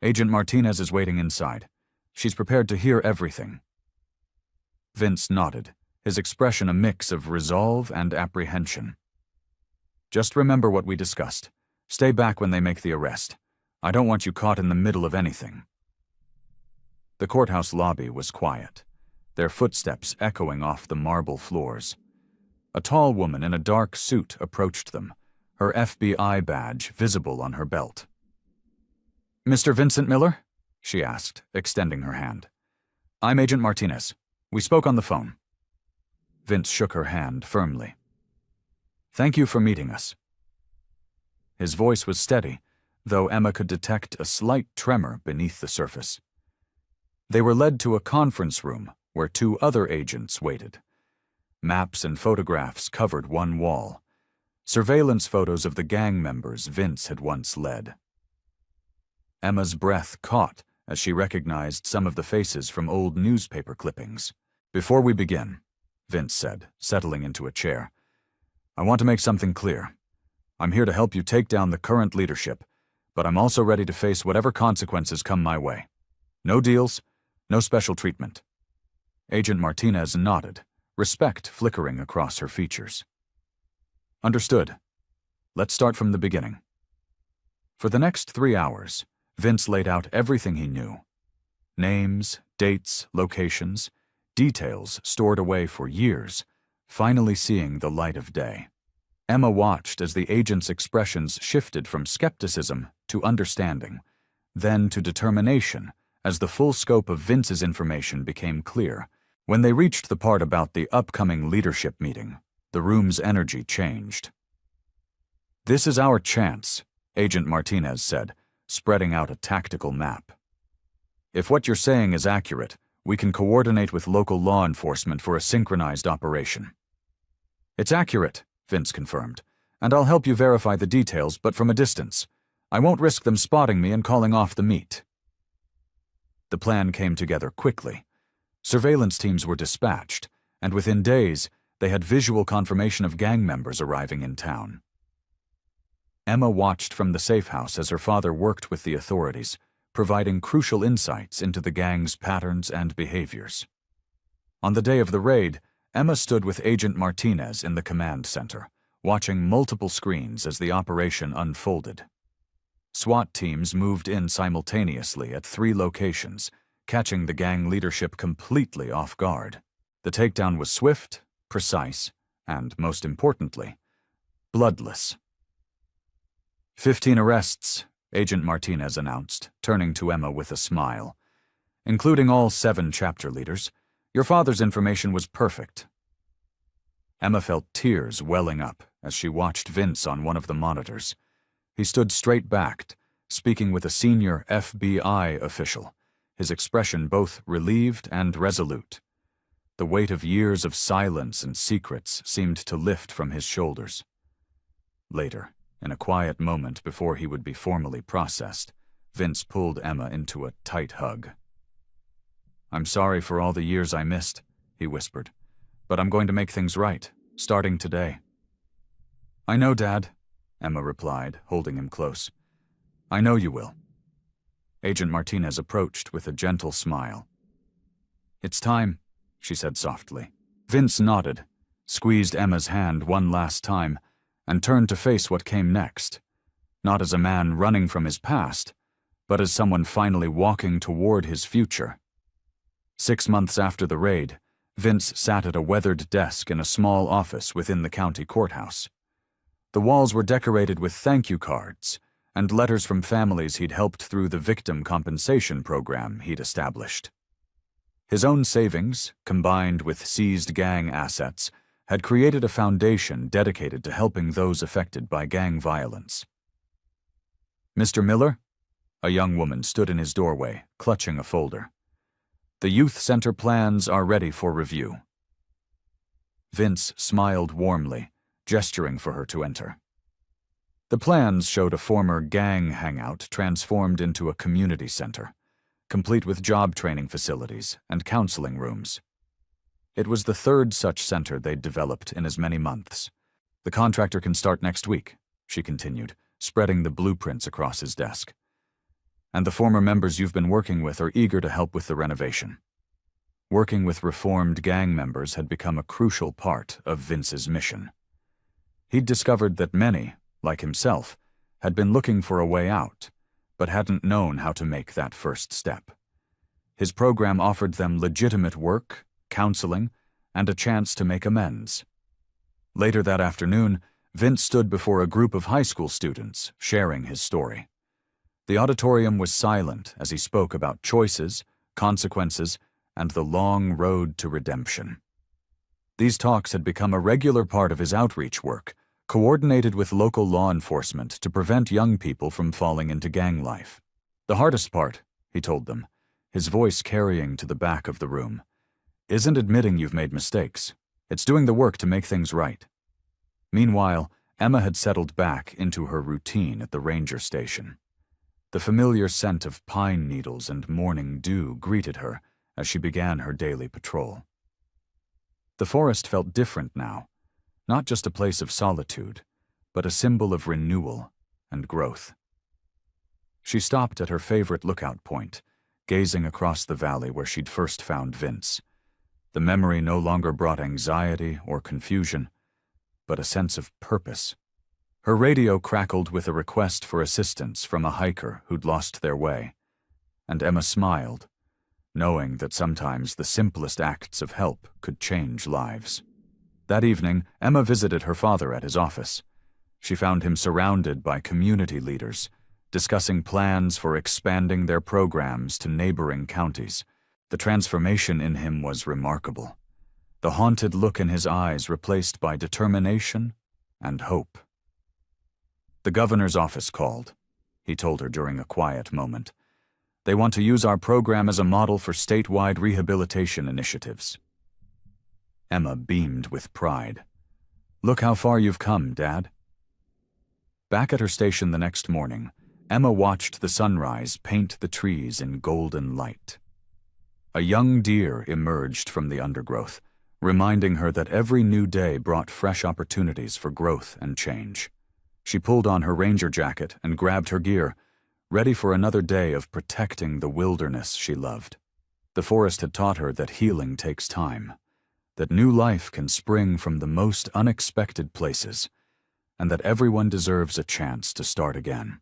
Agent Martinez is waiting inside. She's prepared to hear everything. Vince nodded, his expression a mix of resolve and apprehension. Just remember what we discussed. Stay back when they make the arrest. I don't want you caught in the middle of anything. The courthouse lobby was quiet, their footsteps echoing off the marble floors. A tall woman in a dark suit approached them, her FBI badge visible on her belt. Mr. Vincent Miller? She asked, extending her hand. I'm Agent Martinez. We spoke on the phone. Vince shook her hand firmly. Thank you for meeting us. His voice was steady, though Emma could detect a slight tremor beneath the surface. They were led to a conference room where two other agents waited. Maps and photographs covered one wall, surveillance photos of the gang members Vince had once led. Emma's breath caught as she recognized some of the faces from old newspaper clippings. Before we begin, Vince said, settling into a chair, I want to make something clear. I'm here to help you take down the current leadership, but I'm also ready to face whatever consequences come my way. No deals, no special treatment. Agent Martinez nodded, respect flickering across her features. Understood. Let's start from the beginning. For the next 3 hours, Vince laid out everything he knew. Names, dates, locations, details stored away for years, finally seeing the light of day. Emma watched as the agent's expressions shifted from skepticism to understanding, then to determination as the full scope of Vince's information became clear. When they reached the part about the upcoming leadership meeting, the room's energy changed. This is our chance, Agent Martinez said, spreading out a tactical map. If what you're saying is accurate, we can coordinate with local law enforcement for a synchronized operation. It's accurate, Vince confirmed, and I'll help you verify the details, but from a distance. I won't risk them spotting me and calling off the meet. The plan came together quickly. Surveillance teams were dispatched, and within days, they had visual confirmation of gang members arriving in town. Emma watched from the safe house as her father worked with the authorities, providing crucial insights into the gang's patterns and behaviors. On the day of the raid, Emma stood with Agent Martinez in the command center, watching multiple screens as the operation unfolded. SWAT teams moved in simultaneously at 3 locations, catching the gang leadership completely off guard. The takedown was swift, precise, and, most importantly, bloodless. 15 arrests, Agent Martinez announced, turning to Emma with a smile. Including all 7 chapter leaders. Your father's information was perfect. Emma felt tears welling up as she watched Vince on one of the monitors. He stood straight-backed, speaking with a senior FBI official, his expression both relieved and resolute. The weight of years of silence and secrets seemed to lift from his shoulders. Later, in a quiet moment before he would be formally processed, Vince pulled Emma into a tight hug. "I'm sorry for all the years I missed," he whispered, "but I'm going to make things right, starting today." "I know, Dad," Emma replied, holding him close. "I know you will." Agent Martinez approached with a gentle smile. "It's time," she said softly. Vince nodded, squeezed Emma's hand one last time, and turned to face what came next, not as a man running from his past, but as someone finally walking toward his future. 6 months after the raid, Vince sat at a weathered desk in a small office within the county courthouse. The walls were decorated with thank-you cards and letters from families he'd helped through the victim compensation program he'd established. His own savings, combined with seized gang assets, had created a foundation dedicated to helping those affected by gang violence. "Mr. Miller?" A young woman stood in his doorway, clutching a folder. "The youth center plans are ready for review." Vince smiled warmly, gesturing for her to enter. The plans showed a former gang hangout transformed into a community center, complete with job training facilities and counseling rooms. It was the 3rd such center they'd developed in as many months. "The contractor can start next week," she continued, spreading the blueprints across his desk. "And the former members you've been working with are eager to help with the renovation." Working with reformed gang members had become a crucial part of Vince's mission. He'd discovered that many, like himself, had been looking for a way out, but hadn't known how to make that first step. His program offered them legitimate work, counseling, and a chance to make amends. Later that afternoon, Vince stood before a group of high school students, sharing his story. The auditorium was silent as he spoke about choices, consequences, and the long road to redemption. These talks had become a regular part of his outreach work, coordinated with local law enforcement to prevent young people from falling into gang life. "The hardest part," he told them, his voice carrying to the back of the room, "isn't admitting you've made mistakes. It's doing the work to make things right." Meanwhile, Emma had settled back into her routine at the ranger station. The familiar scent of pine needles and morning dew greeted her as she began her daily patrol. The forest felt different now, not just a place of solitude, but a symbol of renewal and growth. She stopped at her favorite lookout point, gazing across the valley where she'd first found Vince. The memory no longer brought anxiety or confusion, but a sense of purpose. Her radio crackled with a request for assistance from a hiker who'd lost their way, and Emma smiled, knowing that sometimes the simplest acts of help could change lives. That evening, Emma visited her father at his office. She found him surrounded by community leaders, discussing plans for expanding their programs to neighboring counties. The transformation in him was remarkable. The haunted look in his eyes replaced by determination and hope. "The governor's office called," he told her during a quiet moment. "They want to use our program as a model for statewide rehabilitation initiatives." Emma beamed with pride. "Look how far you've come, Dad." Back at her station the next morning, Emma watched the sunrise paint the trees in golden light. A young deer emerged from the undergrowth, reminding her that every new day brought fresh opportunities for growth and change. She pulled on her ranger jacket and grabbed her gear, ready for another day of protecting the wilderness she loved. The forest had taught her that healing takes time, that new life can spring from the most unexpected places, and that everyone deserves a chance to start again.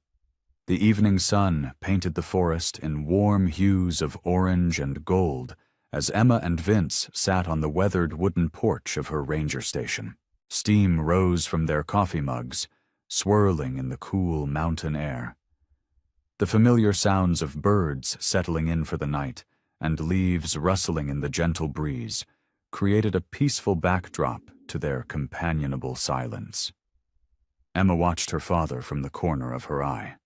The evening sun painted the forest in warm hues of orange and gold as Emma and Vince sat on the weathered wooden porch of her ranger station. Steam rose from their coffee mugs, swirling in the cool mountain air. The familiar sounds of birds settling in for the night and leaves rustling in the gentle breeze created a peaceful backdrop to their companionable silence. Emma watched her father from the corner of her eye.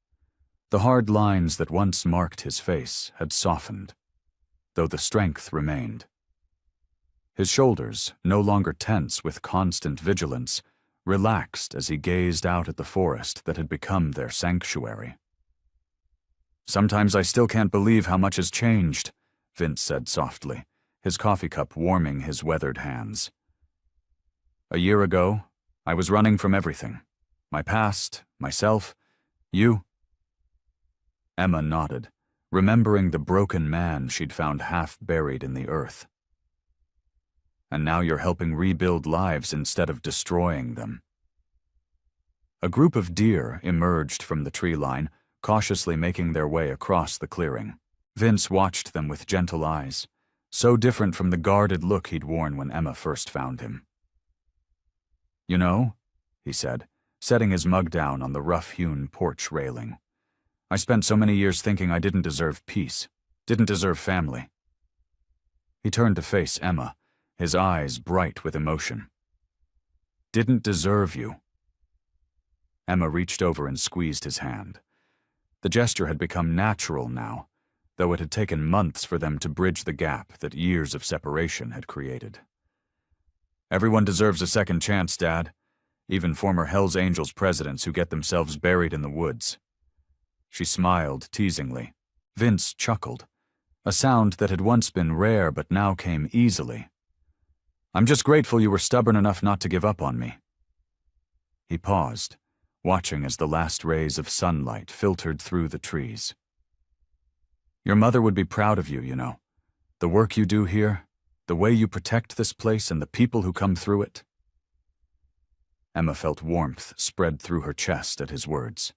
The hard lines that once marked his face had softened, though the strength remained. His shoulders, no longer tense with constant vigilance, relaxed as he gazed out at the forest that had become their sanctuary. "Sometimes I still can't believe how much has changed," Vince said softly, his coffee cup warming his weathered hands. "A year ago, I was running from everything. My past, myself, you." Emma nodded, remembering the broken man she'd found half buried in the earth. "And now you're helping rebuild lives instead of destroying them." A group of deer emerged from the tree line, cautiously making their way across the clearing. Vince watched them with gentle eyes, so different from the guarded look he'd worn when Emma first found him. "You know," he said, setting his mug down on the rough-hewn porch railing, "I spent so many years thinking I didn't deserve peace, didn't deserve family." He turned to face Emma, his eyes bright with emotion. "Didn't deserve you." Emma reached over and squeezed his hand. The gesture had become natural now, though it had taken months for them to bridge the gap that years of separation had created. "Everyone deserves a second chance, Dad, even former Hells Angels presidents who get themselves buried in the woods." She smiled teasingly. Vince chuckled, a sound that had once been rare but now came easily. "I'm just grateful you were stubborn enough not to give up on me." He paused, watching as the last rays of sunlight filtered through the trees. "Your mother would be proud of you, you know. The work you do here, the way you protect this place and the people who come through it." Emma felt warmth spread through her chest at his words.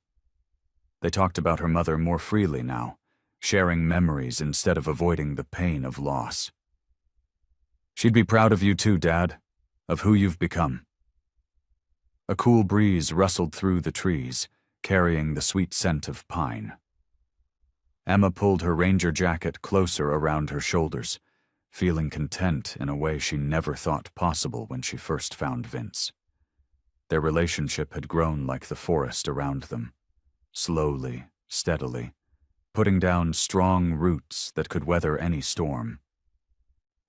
They talked about her mother more freely now, sharing memories instead of avoiding the pain of loss. "She'd be proud of you too, Dad, of who you've become." A cool breeze rustled through the trees, carrying the sweet scent of pine. Emma pulled her ranger jacket closer around her shoulders, feeling content in a way she never thought possible when she first found Vince. Their relationship had grown like the forest around them, slowly, steadily, putting down strong roots that could weather any storm.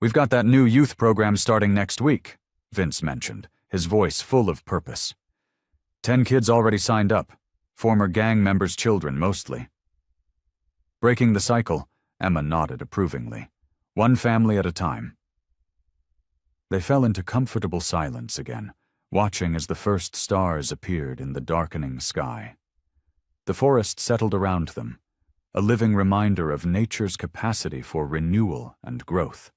"We've got that new youth program starting next week," Vince mentioned, his voice full of purpose. 10 kids already signed up, former gang members' children mostly. Breaking the cycle, Emma nodded approvingly, one family at a time. They fell into comfortable silence again, watching as the first stars appeared in the darkening sky. The forest settled around them, a living reminder of nature's capacity for renewal and growth.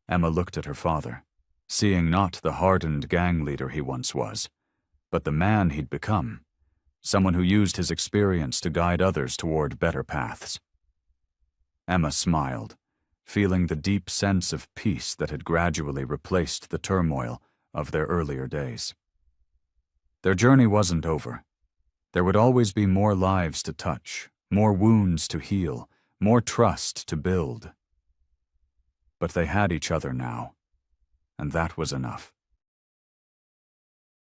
Emma looked at her father, seeing not the hardened gang leader he once was, but the man he'd become, someone who used his experience to guide others toward better paths. Emma smiled, feeling the deep sense of peace that had gradually replaced the turmoil of their earlier days. Their journey wasn't over. There would always be more lives to touch, more wounds to heal, more trust to build. But they had each other now, and that was enough.